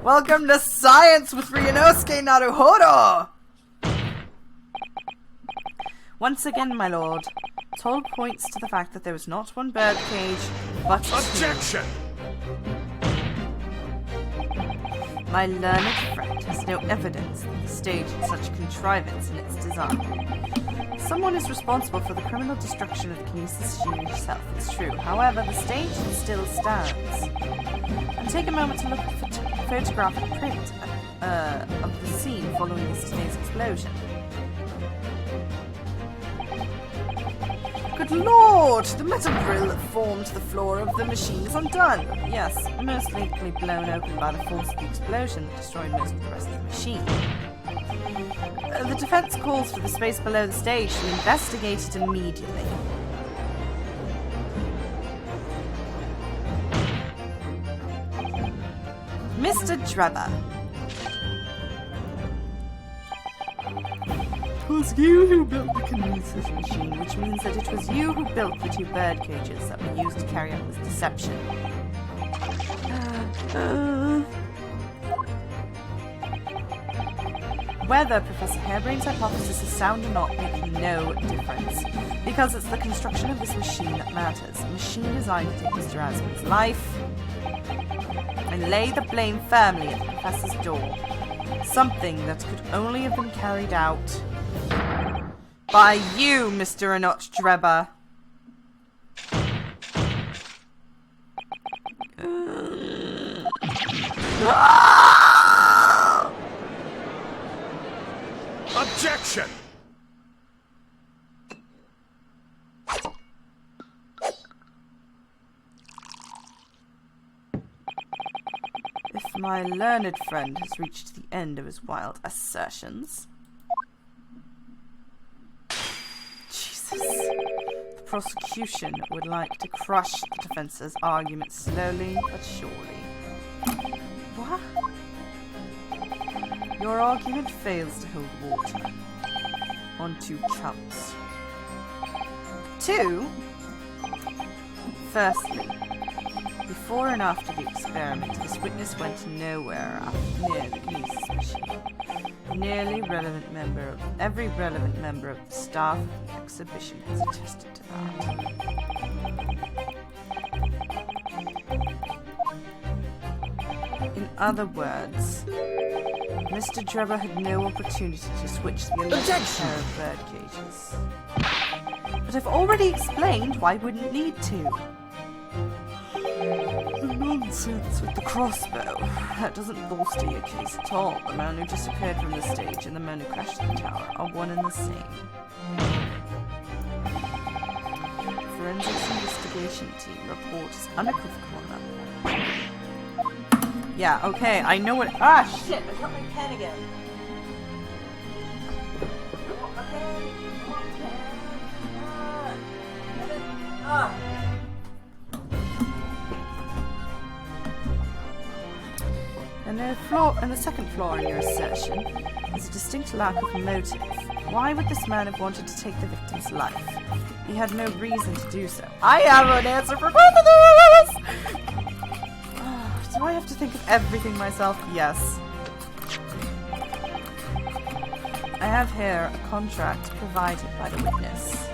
Welcome to Science with Ryunosuke Naruhodo! Once again, my lord, Toll points to the fact that there was not one birdcage, but Objection! My learned friend has no evidence that the stage had such a contrivance in its design. Someone is responsible for the criminal destruction of the Kinesis machine itself, it's true. However, the stage still stands. And take a moment to look at the photographic print of the scene following yesterday's explosion. Good lord! The metal grill that formed the floor of the machine is undone. Yes, most likely blown open by the force of the explosion that destroyed most of the rest of the machine. The defense calls for the space below the stage to investigate it immediately. Mr. Drebber. It was you who built the Kinesis machine, which means that it was you who built the 2 bird cages that were used to carry out this deception. Whether Professor Harebrain's hypothesis is sound or not makes no difference, because it's the construction of this machine that matters. A machine designed to take Mr. Asman's life and lay the blame firmly at the Professor's door. Something that could only have been carried out by you, Mr. Enoch Drebber. Objection! If my learned friend has reached the end of his wild assertions... Jesus. The prosecution would like to crush the defense's argument slowly but surely. What? Your argument fails to hold water. On 2 counts. 2? Firstly, before and after the experiment, this witness went nowhere near the Kinesis machine. Every relevant member of the staff of the exhibition has attested to that. In other words, Mr. Drebber had no opportunity to switch the electric pair of bird cages. But I've already explained why I wouldn't need to. The nonsense with the crossbow. That doesn't bolster your case at all. The man who disappeared from the stage and the man who crashed the tower are one and the same. Forensics investigation team report is unequivocal on that point. Yeah, okay, I know what- Ah, shit! I got my pen again! And the second flaw in your assertion is a distinct lack of motive. Why would this man have wanted to take the victim's life? He had no reason to do so. I have an answer for both of those! Do I have to think of everything myself? Yes. I have here a contract provided by the witness.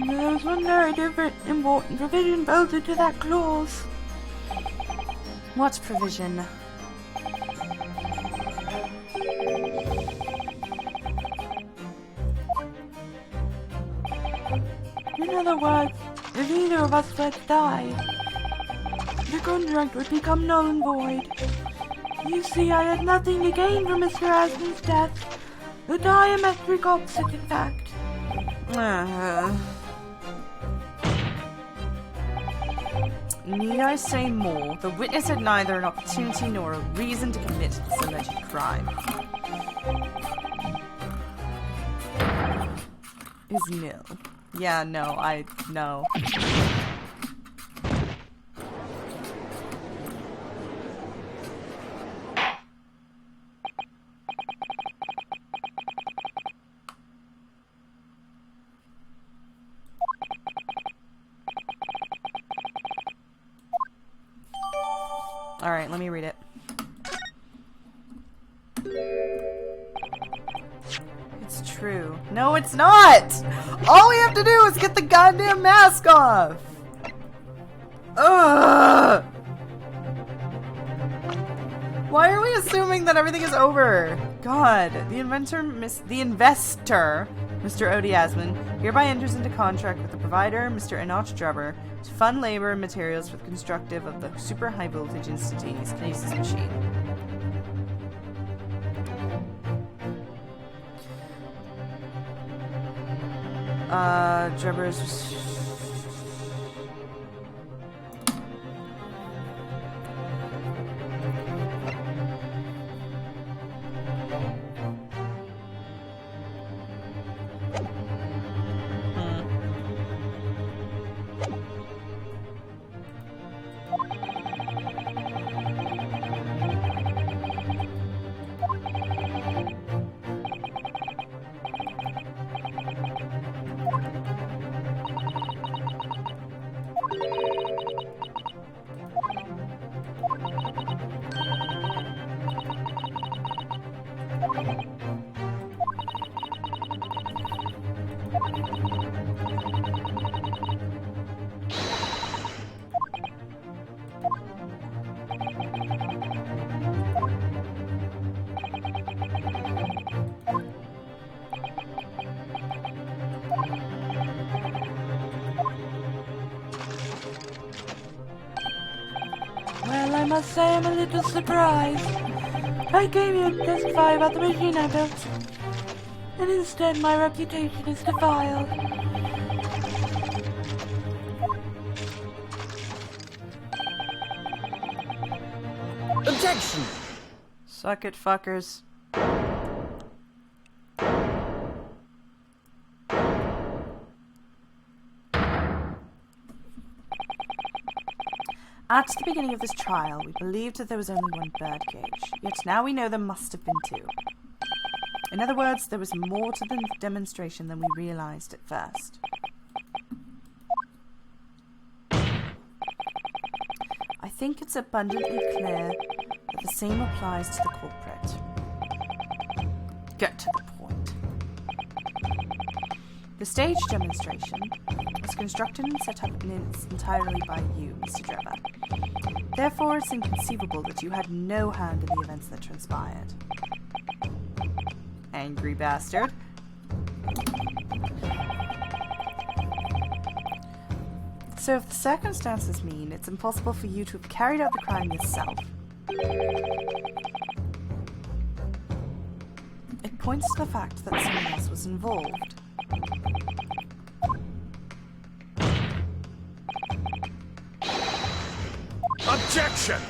There's one very different important provision built into that clause. What provision? In other words, if either of us were to die, the contract would become null and void. You see, I had nothing to gain from Mr. Asmon's death. The diametric opposite, in fact. Need I say more? The witness had neither an opportunity nor a reason to commit this alleged crime. Is nil. Yeah, no, no. Alright, let me read it. It's true. No, it's not! All we have to do is get the goddamn mask off! Ugh! Why are we assuming that everything is over? God, the investor, Mr. Odie Asmon, hereby enters into contract with the provider, Mr. Enoch Drubber, to fund labor and materials for the constructive of the super high voltage instantaneous kinesis machine. Drubber's... Well, I must say I'm a little surprised. I came here to testify about the machine I built, and instead my reputation is defiled. Objection! Suck it, fuckers. At the beginning of this trial, we believed that there was only one birdcage, yet now we know there must have been two. In other words, there was more to the demonstration than we realized at first. I think it's abundantly clear that the same applies to the culprit. Get to the point. The stage demonstration was constructed and set up entirely by you, Mr. Drebber. Therefore, it's inconceivable that you had no hand in the events that transpired. Angry bastard. So if the circumstances mean it's impossible for you to have carried out the crime yourself, it points to the fact that someone else was involved. Objection!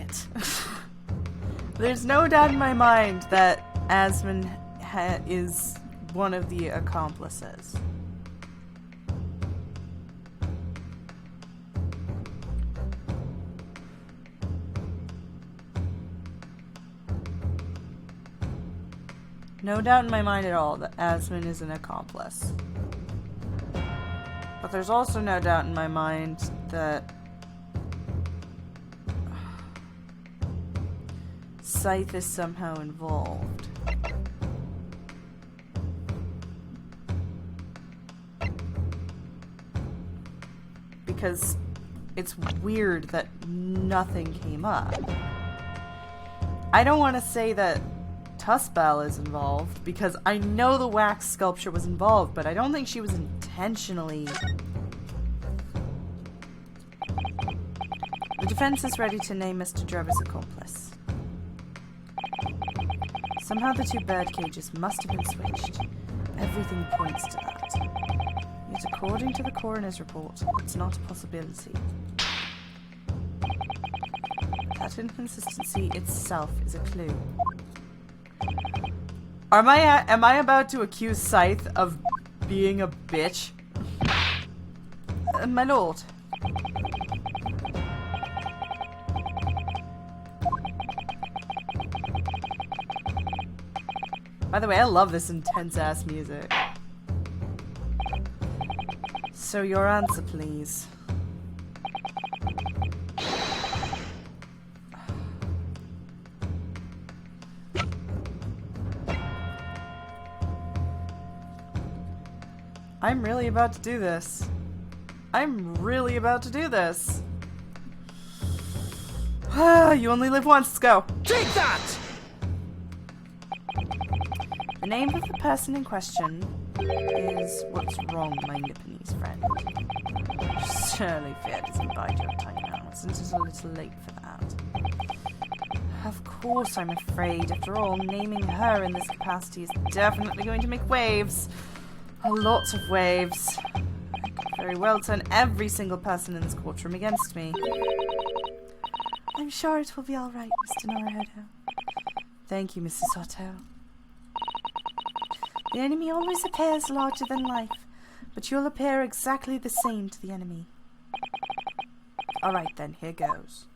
it! There's no doubt in my mind that Asmund is one of the accomplices. No doubt in my mind at all that Asmund is an accomplice. But there's also no doubt in my mind that Scythe is somehow involved. Because it's weird that nothing came up. I don't want to say that Tussbell is involved, because I know the wax sculpture was involved, but I don't think she was intentionally... The defense is ready to name Mr. Drebber's accomplice. Somehow the two bird cages must have been switched. Everything points to that. Yet according to the coroner's report, it's not a possibility. That inconsistency itself is a clue. Am I about to accuse Scythe of being a bitch? My lord. By the way, I love this intense-ass music. So your answer, please. I'm really about to do this. I'm really about to do this. You only live once, let's go. Take that! The name of the person in question is what's wrong, my Nipponese friend. Surely fear doesn't bide your time now, isn't it a little late for that? Of course I'm afraid. After all, naming her in this capacity is definitely going to make waves. A lot of waves. I could very well turn every single person in this courtroom against me. I'm sure it will be all right, Mr. Naruhodo. Thank you, Mrs. Otto. The enemy always appears larger than life, but you'll appear exactly the same to the enemy. Alright then, here goes.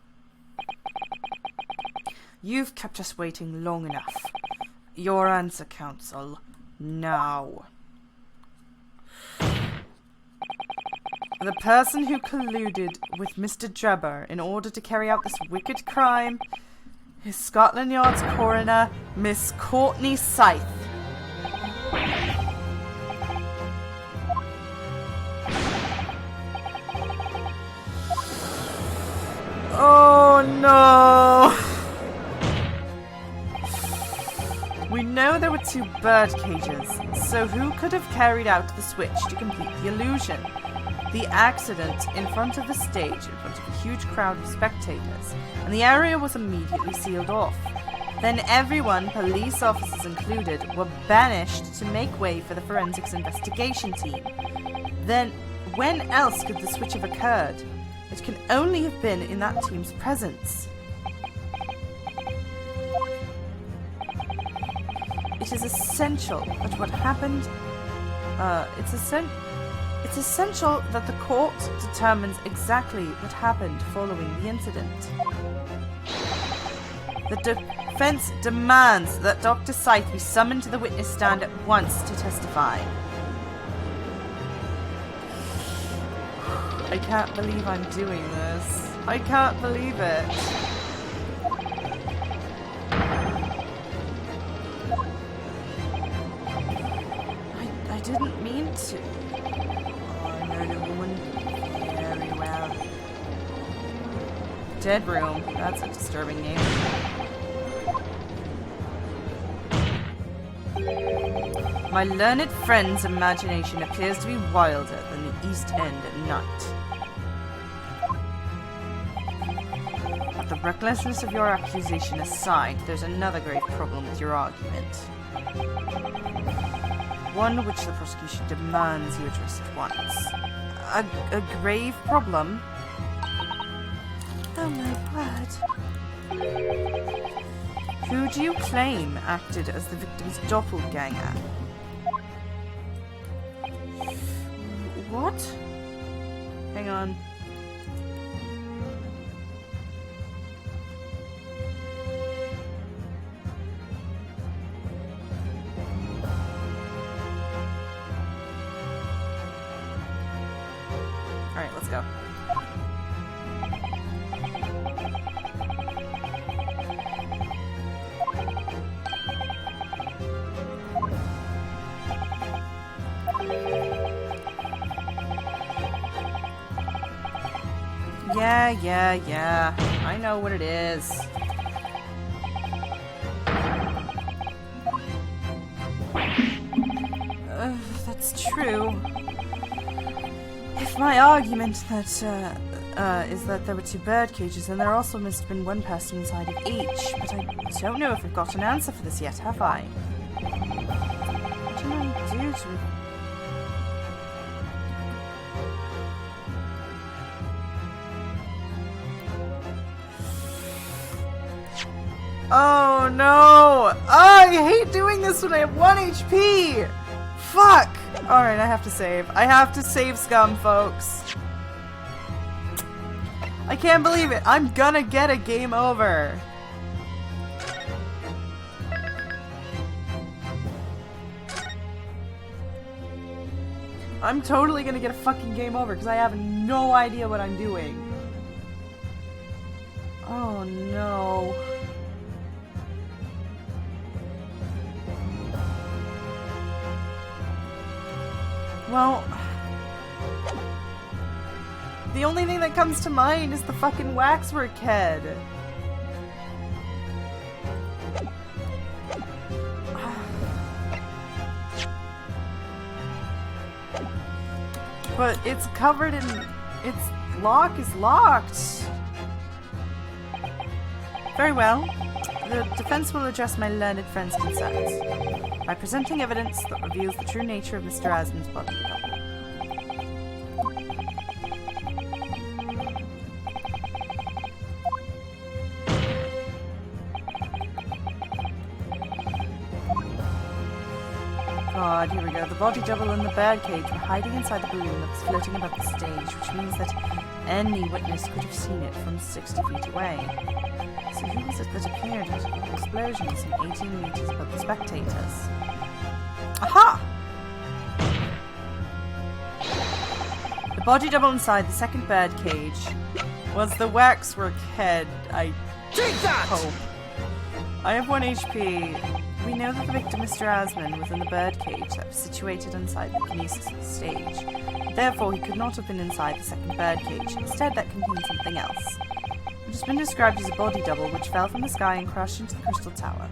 You've kept us waiting long enough. Your answer, counsel. Now. The person who colluded with Mr. Drebber in order to carry out this wicked crime is Scotland Yard's coroner, Miss Courtney Scythe. Oh no! We know there were two bird cages, so who could have carried out the switch to complete the illusion? The accident in front of the stage, in front of a huge crowd of spectators, and the area was immediately sealed off. Then everyone, police officers included, were banished to make way for the forensics investigation team. Then, when else could the switch have occurred? It can only have been in that team's presence. It is essential that what happened... It's essential that the court determines exactly what happened following the incident. The defense demands that Dr. Scythe be summoned to the witness stand at once to testify. I can't believe I'm doing this. I can't believe it. I didn't mean to. The woman very well. Dead Room. That's a disturbing name. My learned friend's imagination appears to be wilder than the East End at night. But the recklessness of your accusation aside, there's another grave problem with your argument. One which the prosecution demands you address at once. A grave problem? Oh my word. Who do you claim acted as the victim's doppelganger? What? Hang on. Alright, let's go. Yeah. I know what it is. That's true. If my argument that is that there were 2 bird cages, then there also must have been one person inside of each. But I don't know if I've got an answer for this yet, have I? What can I do to... Oh no! Oh, I hate doing this when I have 1 HP! Fuck! Alright, I have to save. I have to save Scum, folks. I can't believe it. I'm gonna get a game over. I'm totally gonna get a fucking game over because I have no idea what I'm doing. Oh no. Well, the only thing that comes to mind is the fucking waxwork head. But it's covered in... its lock is locked. Very well. The defense will address my learned friend's concerns by presenting evidence that reveals the true nature of Mr. Asman's body double. God, here we go. The body double and the bird cage were hiding inside the balloon that was floating above the stage, which means that any witness could have seen it from 60 feet away. So who was it that appeared at an explosion some 18 meters above the spectators? Aha! The body double inside the second bird cage was the waxwork head. I Take that! hope. I have 1 HP. We know that the victim, Mr. Asman, was in the bird cage that was situated inside the kinesis stage. Therefore, he could not have been inside the second bird cage. Instead, that contained something else. It has been described as a body double which fell from the sky and crashed into the crystal tower.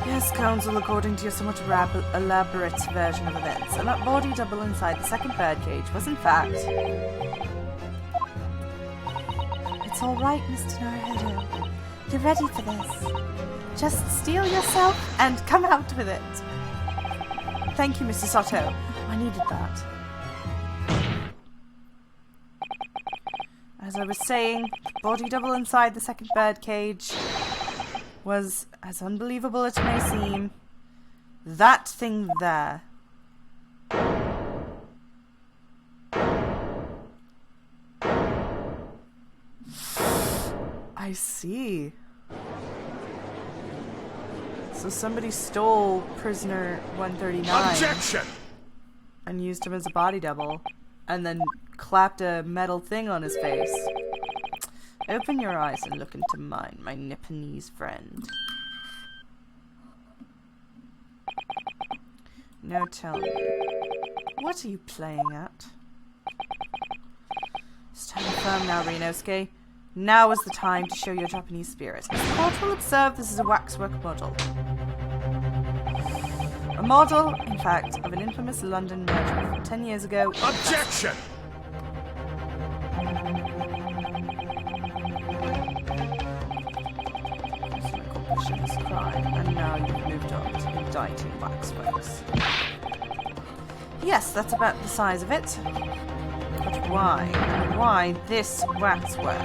Yes, Counsel, according to your somewhat elaborate version of events, and that body double inside the second bird cage was in fact... It's alright, Mr. Naruhodo. You're ready for this. Just steel yourself and come out with it. Thank you, Mr. Sato. I needed that. As I was saying, the body double inside the second bird cage was, as unbelievable as it may seem, that thing there. I see. So somebody stole prisoner 139 Objection! and used him as a body double, and then clapped a metal thing on his face. Open your eyes and look into mine, my Nipponese friend. Now tell me, what are you playing at? Stand firm now, Rinosuke. Now is the time to show your Japanese spirit. As the court will observe, this is a waxwork model. A model, in fact, of an infamous London murder from 10 years ago. Objection! This crime, and now you've moved on to indicting waxworks. Yes, that's about the size of it. But why? Why this waxwork?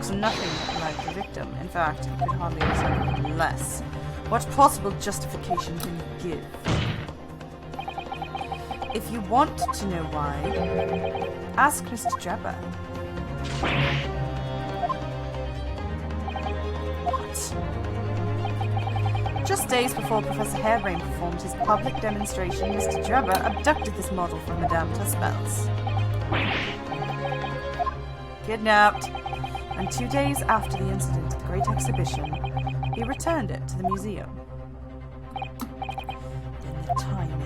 looks nothing like the victim. In fact, it could hardly resemble less. What possible justification can you give? If you want to know why, ask Mr. Drebber. What? Just days before Professor Harebrain performed his public demonstration, Mr. Drebber abducted this model from Madame Tuspel's. Kidnapped. And 2 days after the incident at the Great Exhibition, he returned it to the museum. Then the timing.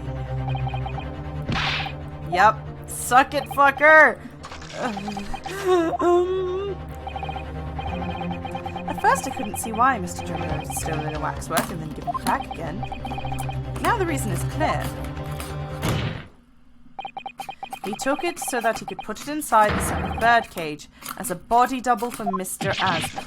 Yep. Suck it, fucker! At first I couldn't see why Mr. Drebber had stolen a waxwork and then given it back again. Now the reason is clear. He took it so that he could put it inside the second birdcage as a body double for Mr. Asman.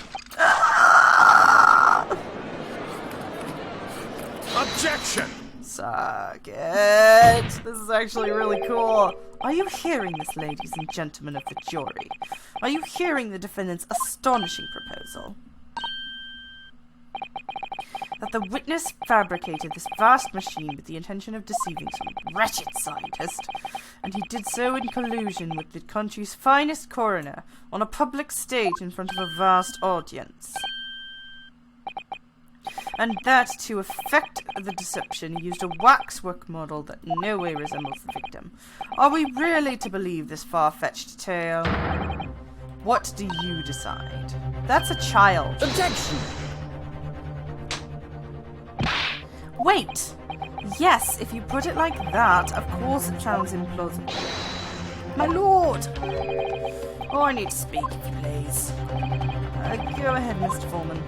Objection! Suck it. This is actually really cool. Are you hearing this, ladies and gentlemen of the jury? Are you hearing the defendant's astonishing proposal? That the witness fabricated this vast machine with the intention of deceiving some wretched scientist, and he did so in collusion with the country's finest coroner on a public stage in front of a vast audience. And that, to effect the deception, he used a waxwork model that in no way resembles the victim. Are we really to believe this far-fetched tale? What do you decide? That's a child. Objection! Wait! Yes, if you put it like that, of course it sounds implausible. My lord! Oh, I need to speak, if you please. Go ahead, Mr. Foreman.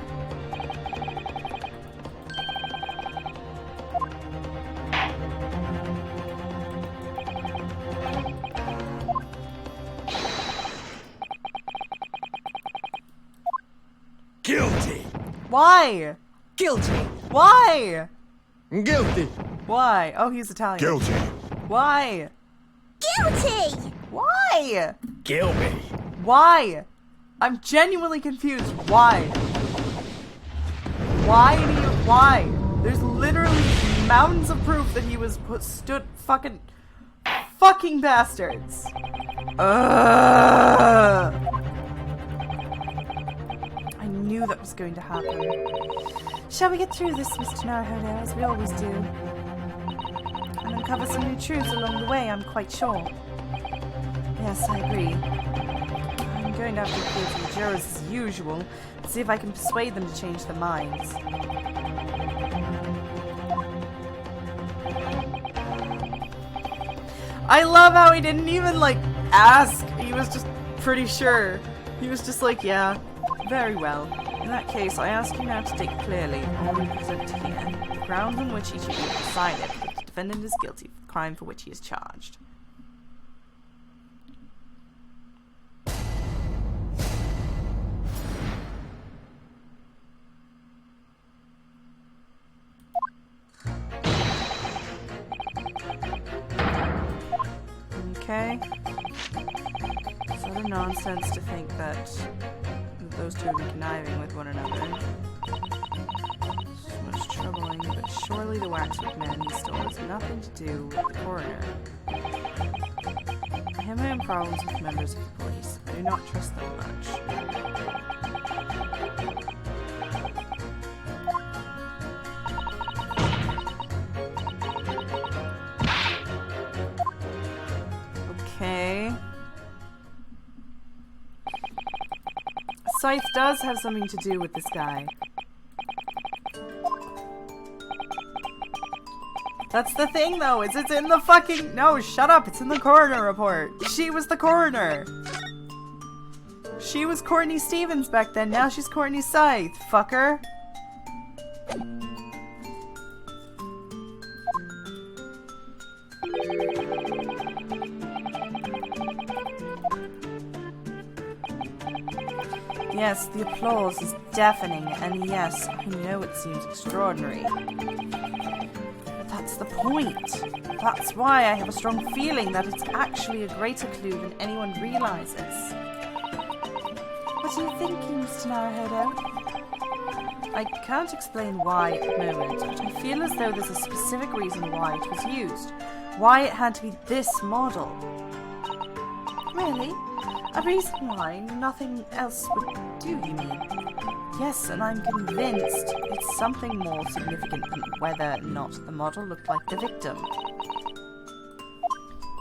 Guilty! Why? Guilty! Why? Guilty! Why? Oh, he's Italian. Guilty! Why? Guilty! Why? Kill me! Why? I'm genuinely confused. Why? Why do you... Why? There's literally mountains of proof that he was stood fucking bastards. I knew that was going to happen. Shall we get through this, Mr. Naruhodo, as we always do? And uncover some new truths along the way, I'm quite sure. Yes, I agree. I'm going to have to appeal to the jurors as usual, and see if I can persuade them to change their minds. I love how he didn't even, like, ask. He was just pretty sure. He was just like, yeah, very well. In that case, I ask you now to state clearly all we present here, the grounds on which each of you have decided that the defendant is guilty of the crime for which he is charged. Okay. It's utter nonsense to think that those two would be conniving with one another. It's most troubling, but surely the waxwork man he stole has nothing to do with the coroner. I have my own problems with members of the police. I do not trust them much. Okay. Scythe does have something to do with this guy. That's the thing, though, is it's in the fucking... No, shut up, it's in the coroner report. She was the coroner. She was Courtney Stevens back then, now she's Courtney Scythe, fucker. Yes, the applause is deafening, and yes, I know it seems extraordinary. But that's the point. That's why I have a strong feeling that it's actually a greater clue than anyone realizes. What are you thinking, Mr. Naruhodo? I can't explain why at the moment, but I feel as though there's a specific reason why it was used. Why it had to be this model. Really? A reason why nothing else would do, you mean? Yes, and I'm convinced it's something more significant than whether or not the model looked like the victim.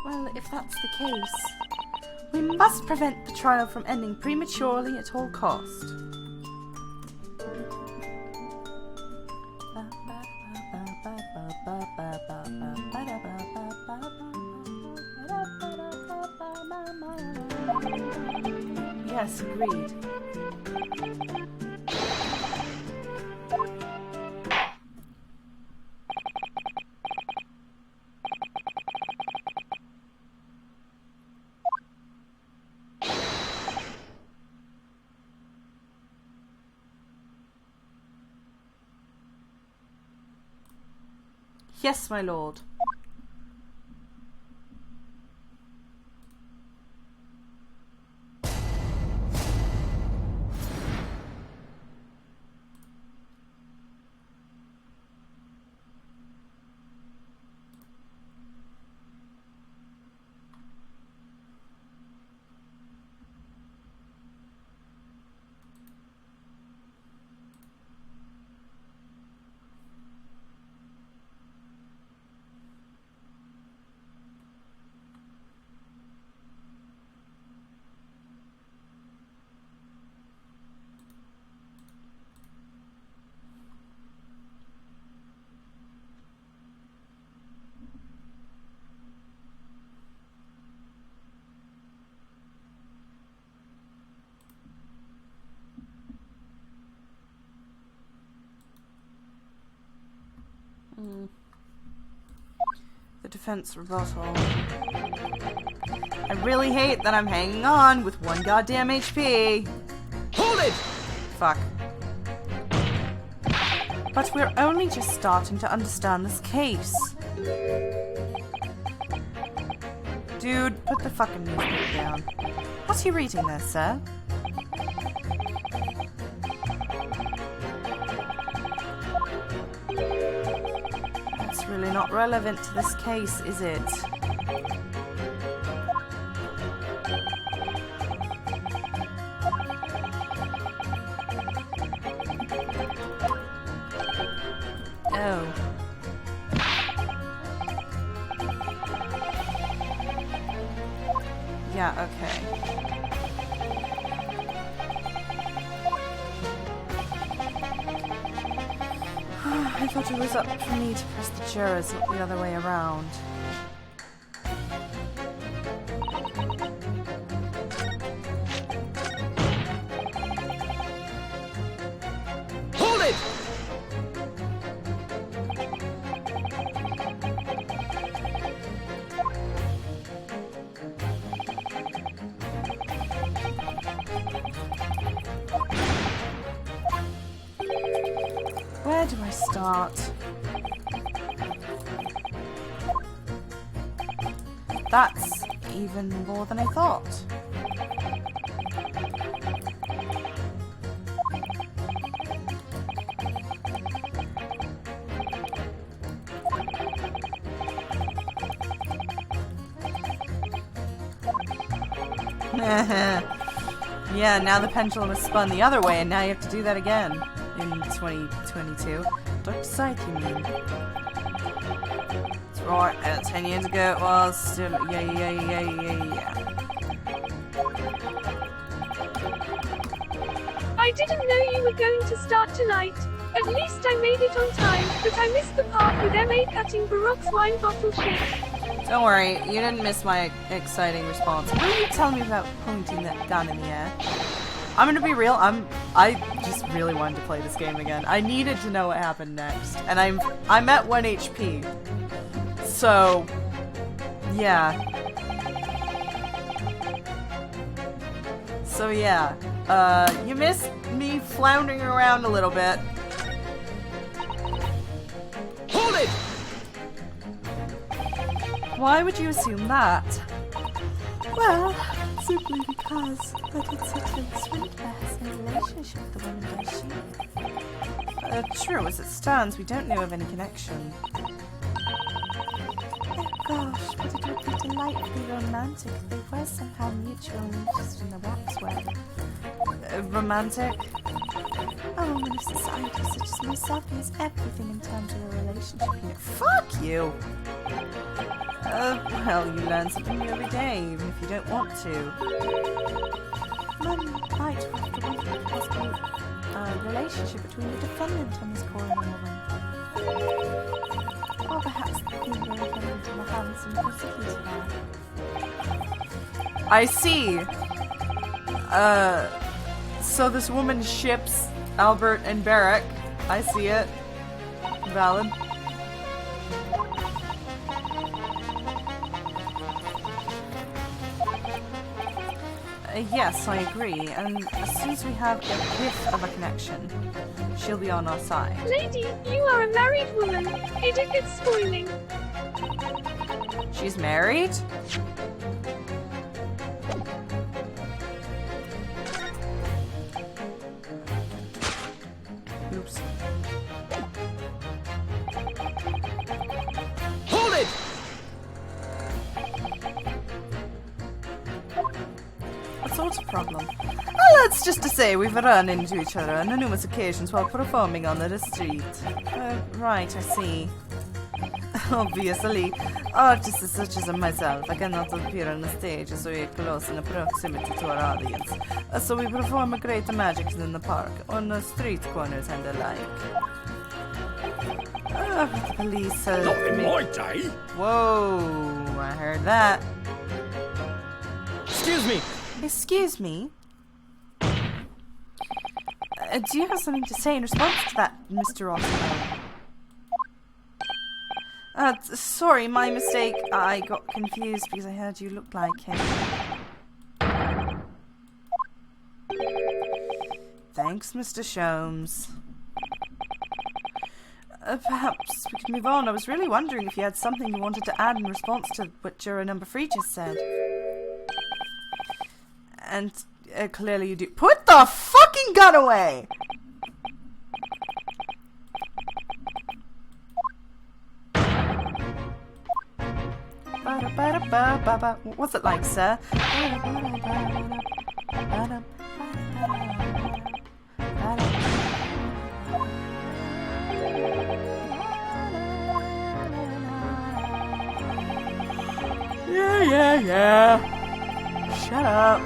Well, if that's the case, we must prevent the trial from ending prematurely at all cost. Yes, agreed. Yes, my lord. The defense rebuttal. I really hate that I'm hanging on with one goddamn HP. Hold it! Fuck. But we're only just starting to understand this case. Dude, put the fucking newspaper down. What are you reading there, sir? That's really not relevant to this case, is it? Oh. Yeah, okay. I thought it was up for me to press the jurors, not the other way around. Hold it! Where do I start? That's even more than I thought. Yeah, now the pendulum has spun the other way, and now you have to do that again in 2022. Dr. Scythe, you mean? That's right, 10 years ago it was still. Yeah. I didn't know you were going to start tonight. At least I made it on time, but I missed the part with M.A. cutting Baroque's wine bottle shit. Don't worry, you didn't miss my exciting response. What are you telling me about pointing that gun in the air? I'm gonna be real, I just really wanted to play this game again. I needed to know what happened next. And I'm at 1 HP. So yeah. You missed me floundering around a little bit. Hold it! Why would you assume that? Well, it's simply because I did Citrin Swindler has no relationship with the woman, does she? True, as it stands, we don't know of any connection. Oh gosh, but it would be delightfully romantic if there was somehow mutual interest in the waxwork. Romantic? A woman of society such as myself is everything in terms of a relationship. You know. Fuck you! Well, you learn something new every day, even if you don't want to. One might have to wonder if possible relationship between the defendant and his calling woman. Or perhaps the theme will come into the handsome prosecutor now. I see! So this woman ships Albert and Barrack. I see it. Valid. Yes, I agree. And as soon as we have a whiff of a connection, she'll be on our side. Lady, you are a married woman. It gets spoiling. She's married? Oops. Hold it! What sort of problem? Well, that's just to say we've run into each other on numerous occasions while performing on the street. Right, I see. Obviously, artists such as myself, I cannot appear on the stage so close in proximity to our audience. So we perform great magic in the park, on the street corners and the like. The police Not in my day. Whoa, I heard that. Excuse me. Excuse me? Do you have something to say in response to that, Mr. Austin? Sorry, my mistake. I got confused because I heard you look like him. Thanks, Mr. Sholmes. Perhaps we could move on. I was really wondering if you had something you wanted to add in response to what juror number 3 just said. And clearly you do. Put the fucking gun away! What's it like, sir? Yeah. Shut up.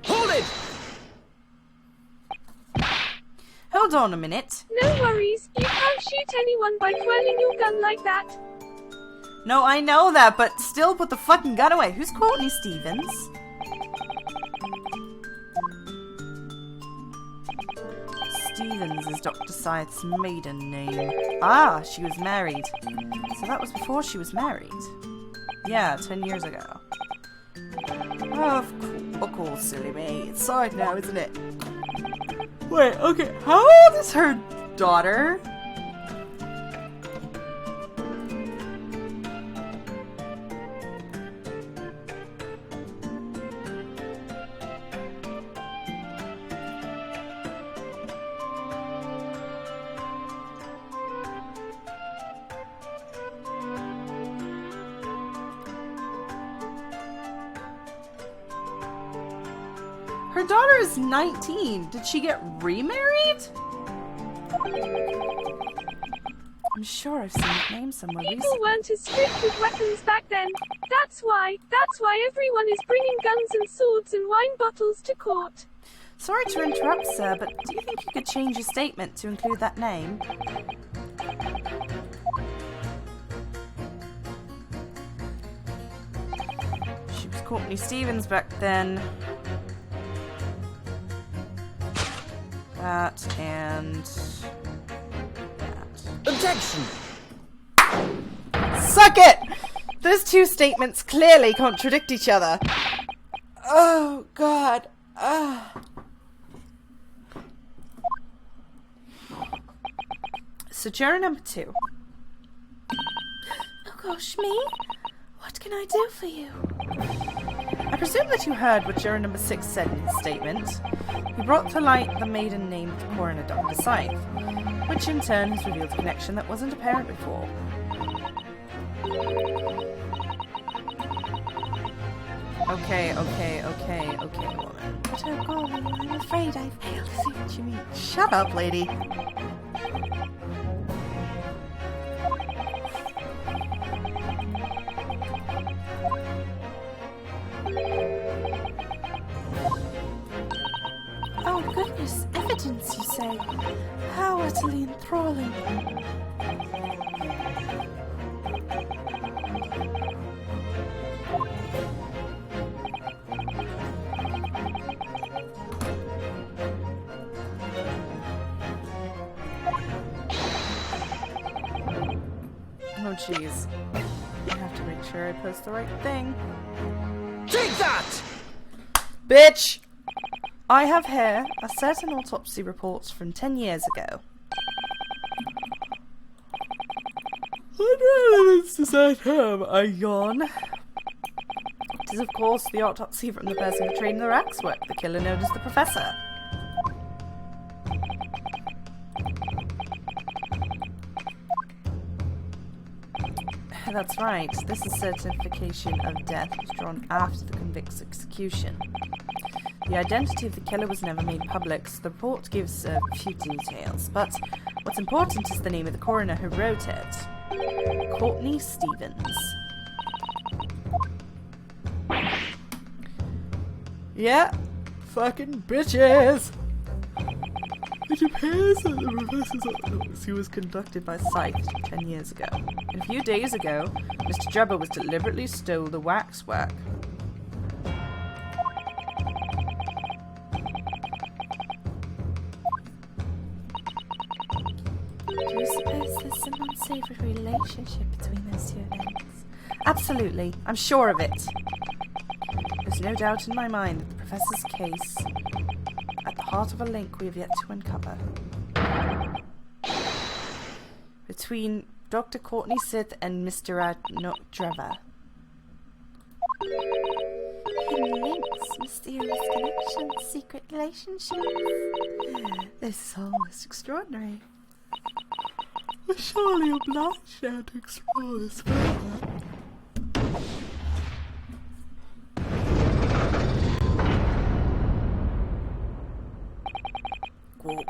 Hold it! Hold on a minute. No worries. You can't shoot anyone by twirling your gun like that. No, I know that, but still put the fucking gun away. Who's Courtney Stevens? Stevens is Dr. Scythe's maiden name. Ah, she was married. So that was before she was married. Yeah, 10 years ago. Oh, of course, silly me. It's side now, isn't it? Wait, okay, how old is her daughter? Her daughter is 19. Did she get remarried? I'm sure I've seen that name somewhere People recently. weren't as strict with weapons back then. That's why everyone is bringing guns and swords and wine bottles to court. Sorry to interrupt, sir, but do you think you could change your statement to include that name? She was Courtney Stevens back then. That and that. Objection! Suck it! Those two statements clearly contradict each other. Oh, God. So, juror number 2. Gosh, me? What can I do for you? I presume that you heard what Juror number 6 said in his statement. He brought to light the maiden named Coroner Dr. Scythe, which in turn has revealed a connection that wasn't apparent before. Okay, woman. But oh golly, I'm afraid I failed to see what you mean. Shut up, lady. Oh goodness, evidence, you say? How utterly enthralling. Oh, jeez. I have to make sure I post the right thing. Take that! Bitch! I have here a certain autopsy report from 10 years ago. What relevance does that have? I yawn. It is, of course, the autopsy from the person portrayed in the Rax work, the killer known as the Professor. That's right. This is certification of death was drawn after the convict's execution. The identity of the killer was never made public, so the report gives a few details. But what's important is the name of the coroner who wrote it. Courtney Stevens. Yeah, fucking bitches! It appears that the professor's autopsy was conducted by Scythe 10 years ago. And a few days ago, Mr. Drebber was deliberately stole the waxwork. Do you suppose there's some unsavory relationship between those two events? Absolutely, I'm sure of it. There's no doubt in my mind that the professor's case at the heart of a link we have yet to uncover. Between Dr. Courtney Sith and Mr. Drebber. Hidden links, mysterious connections, secret relationships. This is almost extraordinary. But surely you're not sure to explore this further. Right,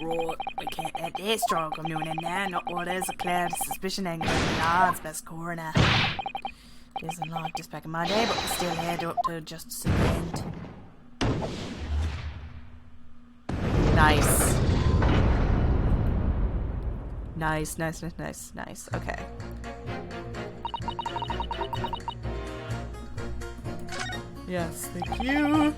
we can't let that strong come doing in there, not what is a cloud of suspicion and God's best coroner. Isn't like this back in my day, but we still head up to justice in the end. Nice. Nice. Okay. Yes, thank you.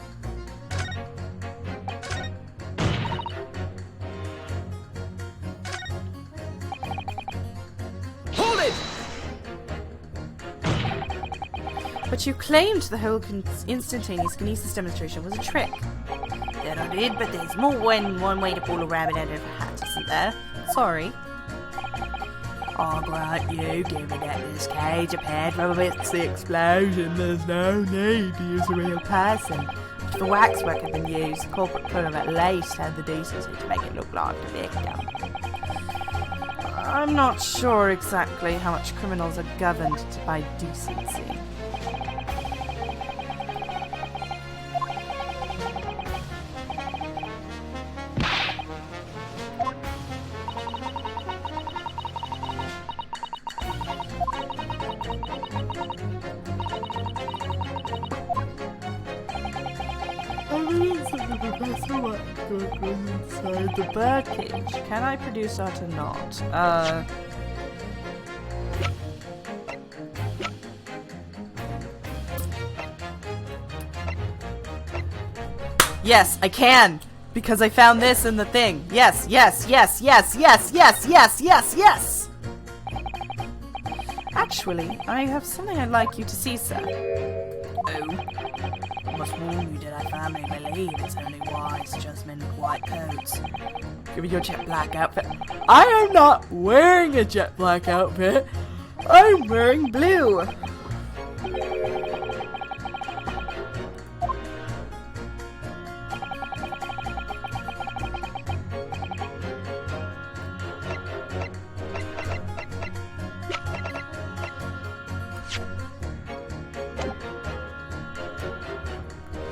Hold it! But you claimed the whole instantaneous kinesis demonstration was a trick. That I did, but there's more than one way to pull a rabbit out of a hat, isn't there? Sorry. I'll grant you, given that this cage appeared from amidst the explosion, there's no need to use a real person. If the waxwork had been used, the culprit could have at least had the decency to make it look like the victim. I'm not sure exactly how much criminals are governed by decency. Evidence of the professor waxwork was inside the birdcage. Can I produce that or not? Yes, I can! Because I found this in the thing. Yes! Actually, I have something I'd like you to see, sir. Oh, I must warn you that I firmly believe it's only wise gentlemen with white coats. Give me your jet black outfit. I am not wearing a jet black outfit. I'm wearing blue.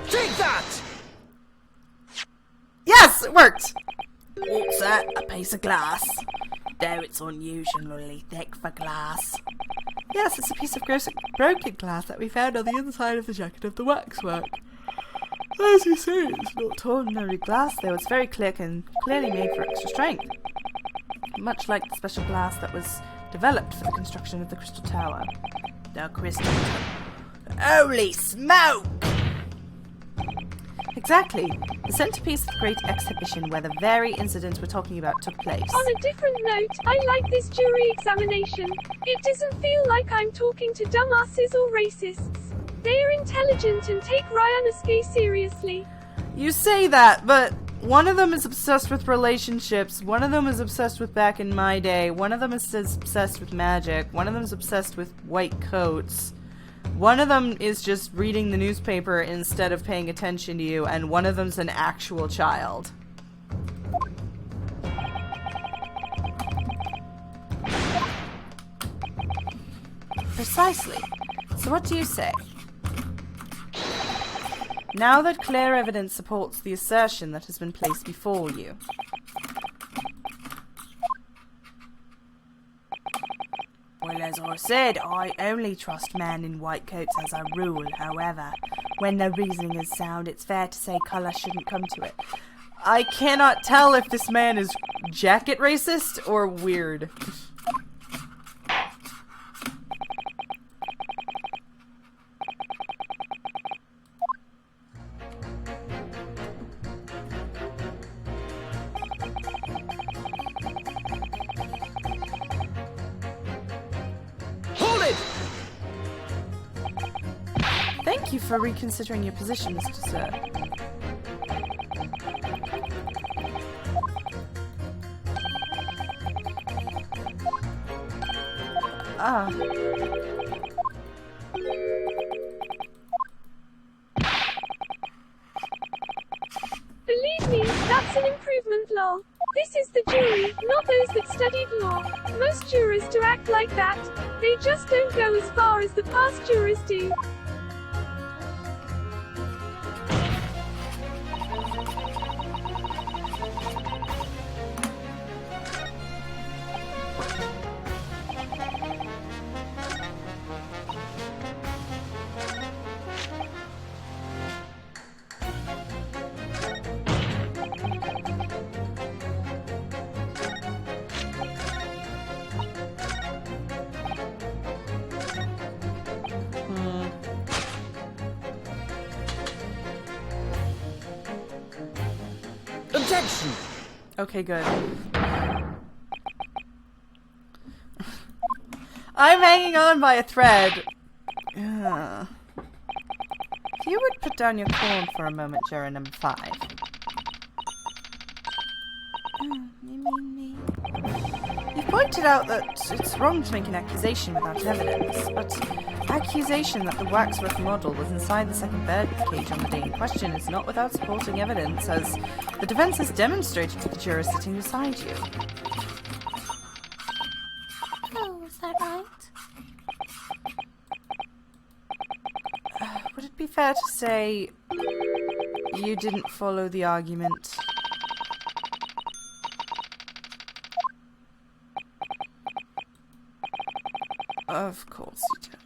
Take that! Yes, it worked. What's that? A piece of glass? Though it's unusually thick for glass. Yes, it's a piece of broken glass that we found on the inside of the jacket of the waxwork. As you say, it's not ordinary glass, though. It's very clear and clearly made for extra strength. Much like the special glass that was developed for the construction of the Crystal Tower. The crystal. Holy smoke! Exactly. The centerpiece of the Great Exhibition where the very incident we're talking about took place. On a different note, I like this jury examination. It doesn't feel like I'm talking to dumbasses or racists. They are intelligent and take Ryana's seriously. You say that, but one of them is obsessed with relationships, one of them is obsessed with back in my day, one of them is obsessed with magic, one of them is obsessed with white coats. One of them is just reading the newspaper instead of paying attention to you, and one of them's an actual child. Precisely. So what do you say? Now that clear evidence supports the assertion that has been placed before you. Well, as I said, I only trust men in white coats as a rule. However, when the reasoning is sound, it's fair to say colour shouldn't come to it. I cannot tell if this man is jacket racist or weird. Hold it! Thank you for reconsidering your position, Mr. Sir. Ah. Believe me, that's an improvement, lol. This is the jury, not those that studied law. Most jurors do act like that. They just don't go as far as the past jurors do. Objection! Okay, good. I'm hanging on by a thread. Ugh. If you would put down your corn for a moment, juror number 5. You've pointed out that it's wrong to make an accusation without evidence, but accusation that the waxwork model was inside the second bird cage on the day in question is not without supporting evidence, as the defense has demonstrated to the juror sitting beside you. Oh, is that right? Would it be fair to say you didn't follow the argument? Of course you don't.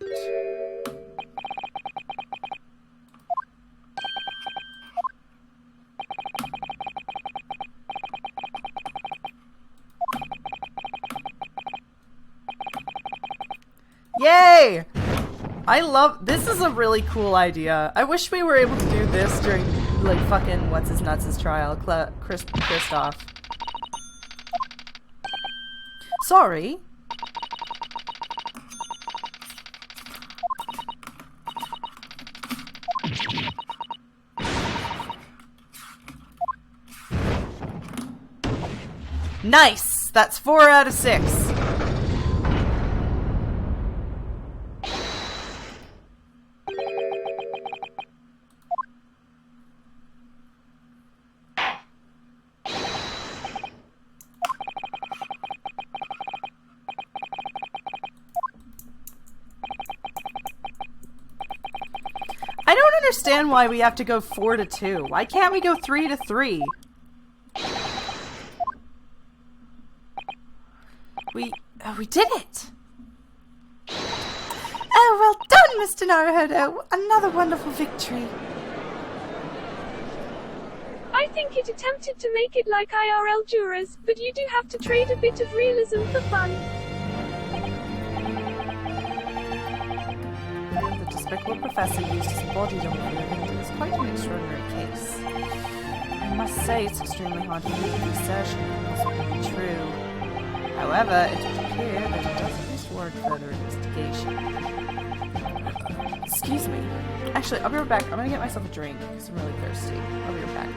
Yay! I love this. Is a really cool idea. I wish we were able to do this during like fucking what's his nuts' trial, Christoph. Sorry. Nice! That's 4 out of 6. understand why we have to go 4-2. Why can't we go 3-3? We did it! Oh, well done, Mr. Naruhodo! Another wonderful victory. I think it attempted to make it like IRL jurors, but you do have to trade a bit of realism for fun. The despicable professor used his body double for the victim is quite an extraordinary case. I must say it's extremely hard to believe the assertion could possibly be true. However, it would appear that it does at least warrant further investigation. Excuse me. Actually, I'll be right back. I'm gonna get myself a drink because I'm really thirsty. I'll be right back.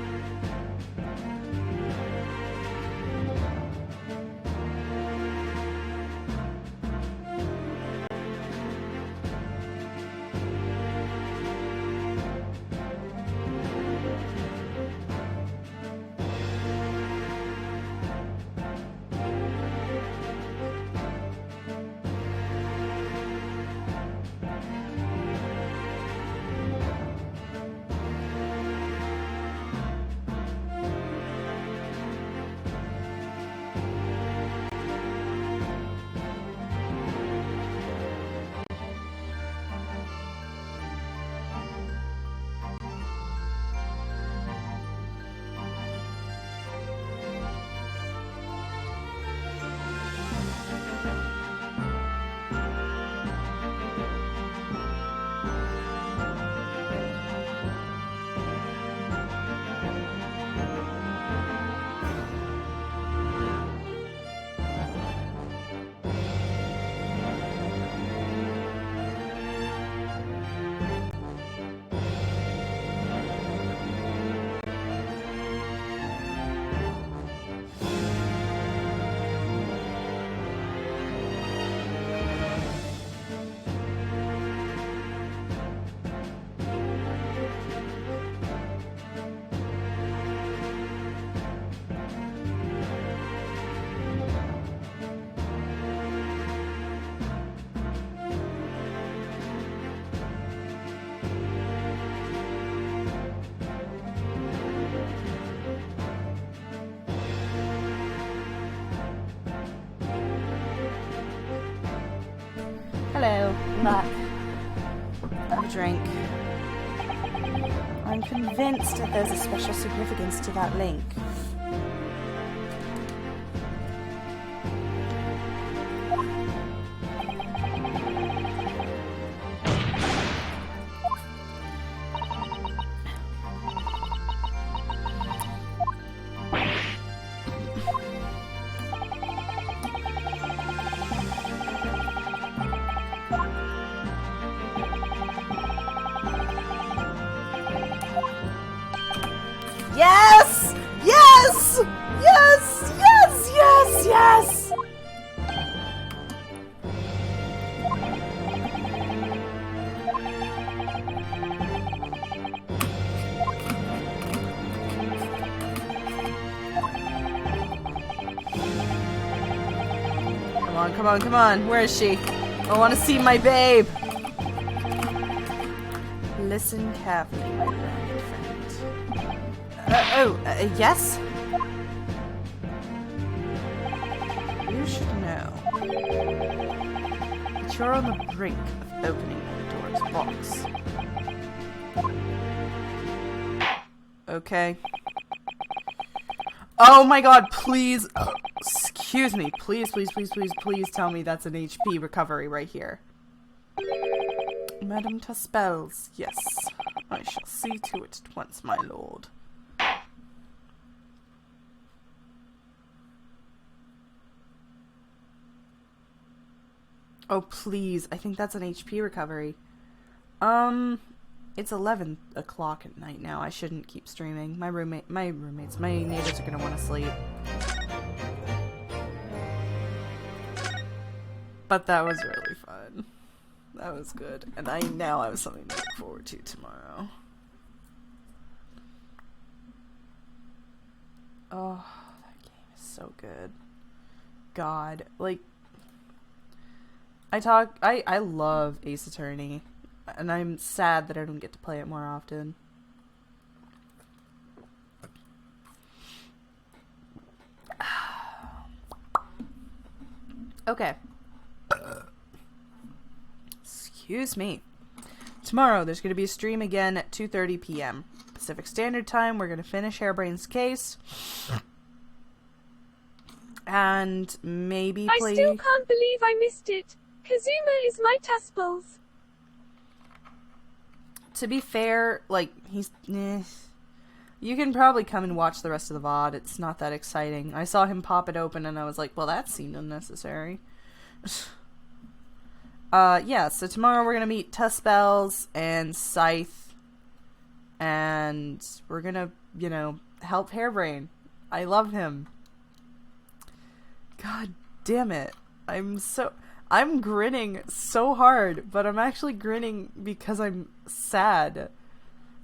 Hello, I'm back. Have a drink. I'm convinced that there's a special significance to that link. Yes! Yes! Yes! Yes! Yes! Yes! Come on, come on, come on. Where is she? I want to see my babe. Listen carefully, my learned friend. Yes? You should know that you're on the brink of opening Pandora's box. Okay. Oh my god, please. Excuse me. Please, please, please, please, please tell me that's an HP recovery right here. Madame Tuspels, yes. I shall see to it at once, my lord. Oh, please. I think that's an HP recovery. It's 11 o'clock at night now. I shouldn't keep streaming. My neighbors are gonna want to sleep. But that was really fun. That was good. And I now have something to look forward to tomorrow. Oh, that game is so good. God, like, I love Ace Attorney. and I'm sad that I don't get to play it more often. Okay. Excuse me. Tomorrow, there's going to be a stream again at 2:30 p.m. Pacific Standard Time. We're going to finish Hairbrain's case. And maybe play... I still can't believe I missed it. Kazuma is my Tusples. To be fair, like, he's... You can probably come and watch the rest of the VOD. It's not that exciting. I saw him pop it open and I was like, well, that seemed unnecessary. Yeah, so tomorrow we're gonna meet Tuspels and Scythe. And we're gonna, you know, help Hairbrain. I love him. God damn it. I'm grinning so hard, but I'm actually grinning because I'm sad.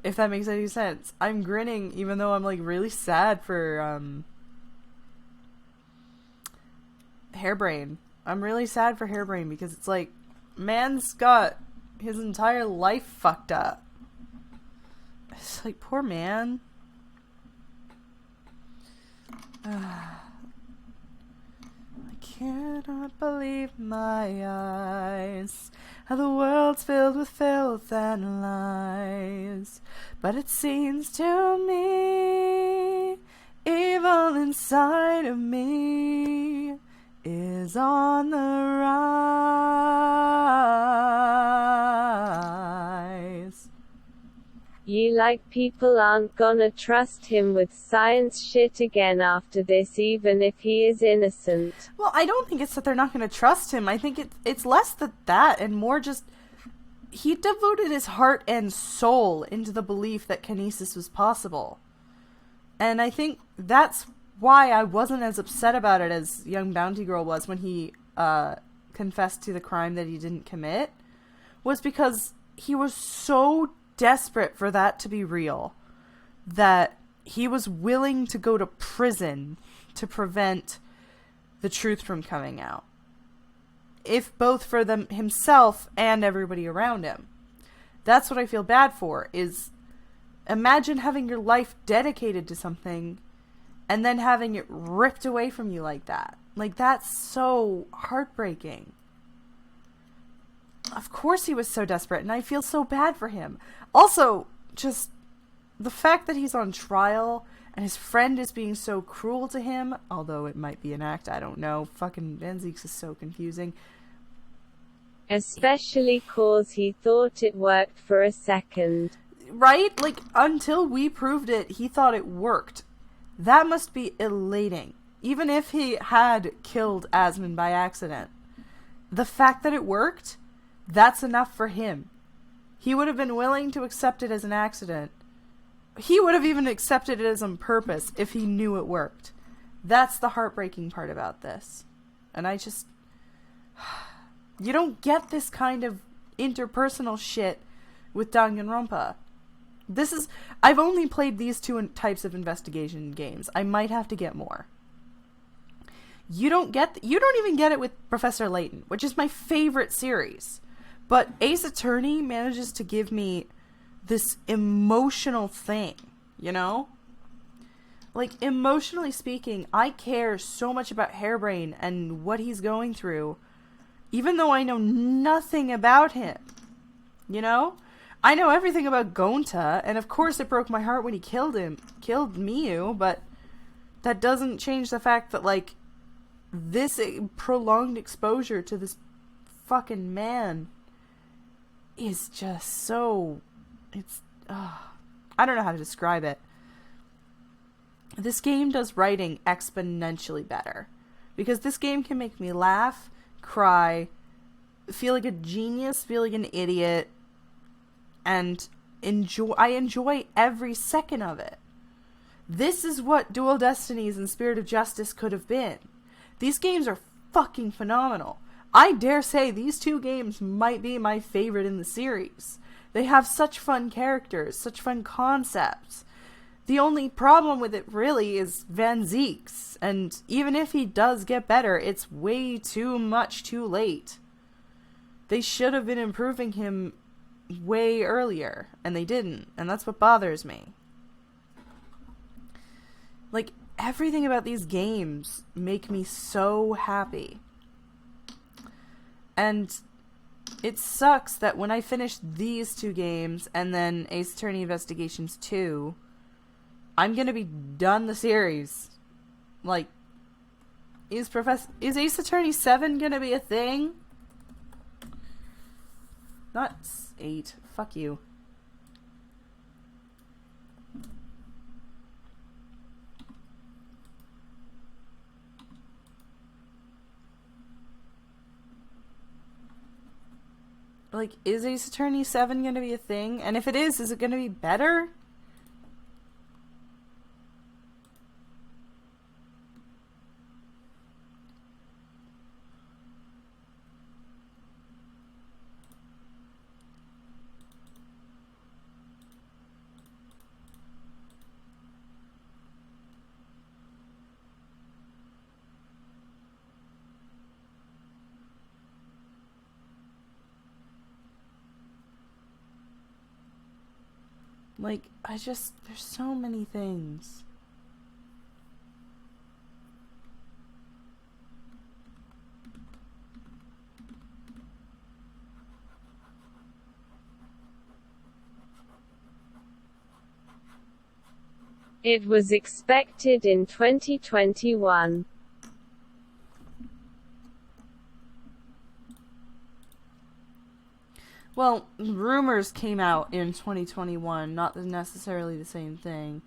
If that makes any sense. I'm grinning even though I'm like really sad for Hairbrain. I'm really sad for Hairbrain because it's like, man's got his entire life fucked up. It's like, poor man. I cannot believe my eyes. How the world's filled with filth and lies. But it seems to me, evil inside of me is on the rise. You like people aren't gonna trust him with science shit again after this, even if he is innocent. Well, I don't think it's that they're not going to trust him. I think it's less that and more just he devoted his heart and soul into the belief that kinesis was possible. And I think that's why I wasn't as upset about it as young Bounty Girl was when he confessed to the crime that he didn't commit, was because he was so desperate for that to be real that he was willing to go to prison to prevent the truth from coming out, if both for himself and everybody around him. That's what I feel bad for, is imagine having your life dedicated to something and then having it ripped away from you like that. Like, that's so heartbreaking. Of course he was so desperate, and I feel so bad for him. Also, just the fact that he's on trial and his friend is being so cruel to him, although it might be an act, I don't know. Fucking Van Zieks is so confusing. Especially 'cause he thought it worked for a second. Right? Like, until we proved it, he thought it worked. That must be elating. Even if he had killed Asmund by accident. The fact that it worked, that's enough for him. He would have been willing to accept it as an accident. He would have even accepted it as on purpose if he knew it worked. That's the heartbreaking part about this. And I just... You don't get this kind of interpersonal shit with Danganronpa. This is... I've only played these two types of investigation games. I might have to get more. You don't even get it with Professor Layton, which is my favorite series. But Ace Attorney manages to give me this emotional thing, you know? Like, emotionally speaking, I care so much about Hairbrain and what he's going through, even though I know nothing about him, you know? I know everything about Gonta, and of course it broke my heart when he killed Miyu, but that doesn't change the fact that, like, this prolonged exposure to this fucking man is just so... I don't know how to describe it. This game does writing exponentially better. Because this game can make me laugh, cry, feel like a genius, feel like an idiot, and I enjoy every second of it. This is what Dual Destinies and Spirit of Justice could have been. These games are fucking phenomenal. I dare say these two games might be my favorite in the series. They have such fun characters, such fun concepts. The only problem with it really is Van Zieks, and even if he does get better, it's way too much too late. They should have been improving him way earlier, and they didn't, and that's what bothers me. Like, everything about these games make me so happy. And it sucks that when I finish these 2 games, and then Ace Attorney Investigations 2, I'm gonna be done the series. Like, is Ace Attorney 7 gonna be a thing? Not 8. Fuck you. Like, is Ace Attorney 7 gonna be a thing? And if it is it gonna be better? Like, there's so many things. It was expected in 2021. Well, rumors came out in 2021, not necessarily the same thing.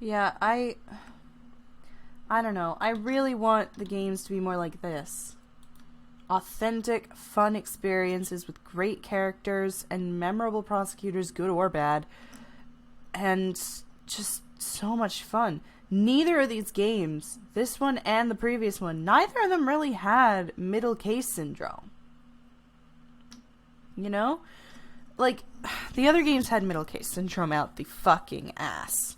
Yeah, I don't know. I really want the games to be more like this. Authentic, fun experiences with great characters and memorable prosecutors, good or bad. And just so much fun. Neither of these games, this one and the previous one, neither of them really had middle case syndrome. You know? Like, the other games had middle case syndrome out the fucking ass.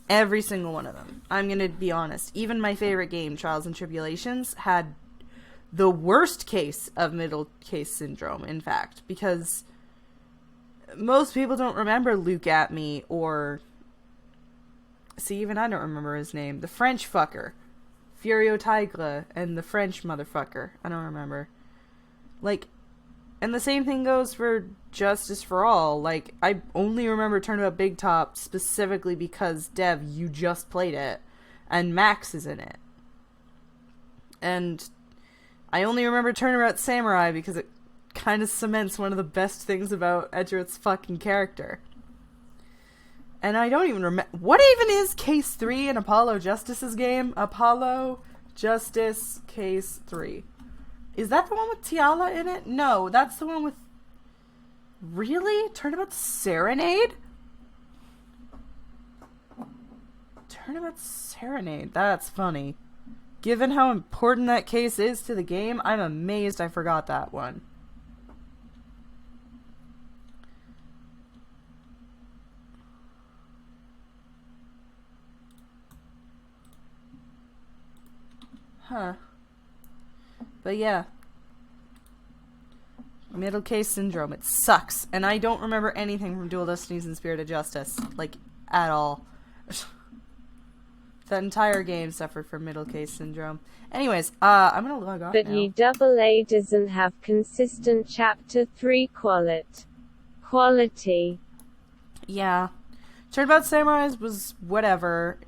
Every single one of them. I'm gonna be honest. Even my favorite game, Trials and Tribulations, had the worst case of middle case syndrome, in fact. Because most people don't remember Luke at Me or... See, even I don't remember his name. The French fucker. Furio Tigre and the French motherfucker. I don't remember. Like... And the same thing goes for Justice for All. Like, I only remember Turnabout Big Top specifically because, Dev, you just played it. And Max is in it. And I only remember Turnabout Samurai because it kind of cements one of the best things about Edger's fucking character. And I don't even remember... What even is Case 3 in Apollo Justice's game? Apollo Justice Case 3. Is that the one with Tiala in it? No, that's the one with... Really? Turnabout Serenade? Turnabout Serenade. That's funny. Given how important that case is to the game, I'm amazed I forgot that one. Huh. But yeah. Middle case syndrome. It sucks. And I don't remember anything from Dual Destinies and Spirit of Justice. Like, at all. That entire game suffered from middle case syndrome. Anyways, I'm gonna log off but now. Ye AA doesn't have consistent Chapter 3 quality. Yeah. Turnabout Samurais was whatever.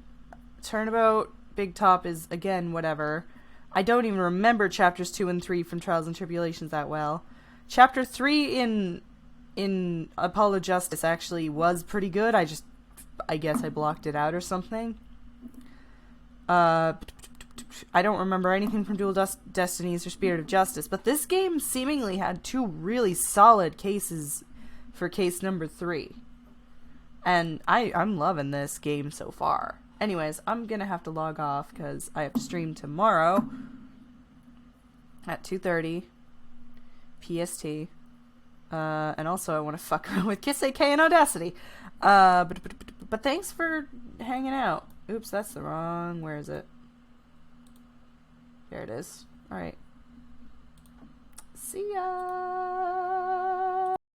Turnabout Big Top is, again, whatever. I don't even remember chapters 2 and 3 from Trials and Tribulations that well. Chapter 3 in Apollo Justice actually was pretty good. I guess I blocked it out or something. I don't remember anything from Dual Destinies or Spirit of Justice, but this game seemingly had 2 really solid cases for case number 3. And I'm loving this game so far. Anyways, I'm gonna have to log off because I have to stream tomorrow at 2:30 PST. And also I want to fuck around with Kiss AK and Audacity. But thanks for hanging out. Oops, that's the wrong. Where is it? There it is. Alright. See ya!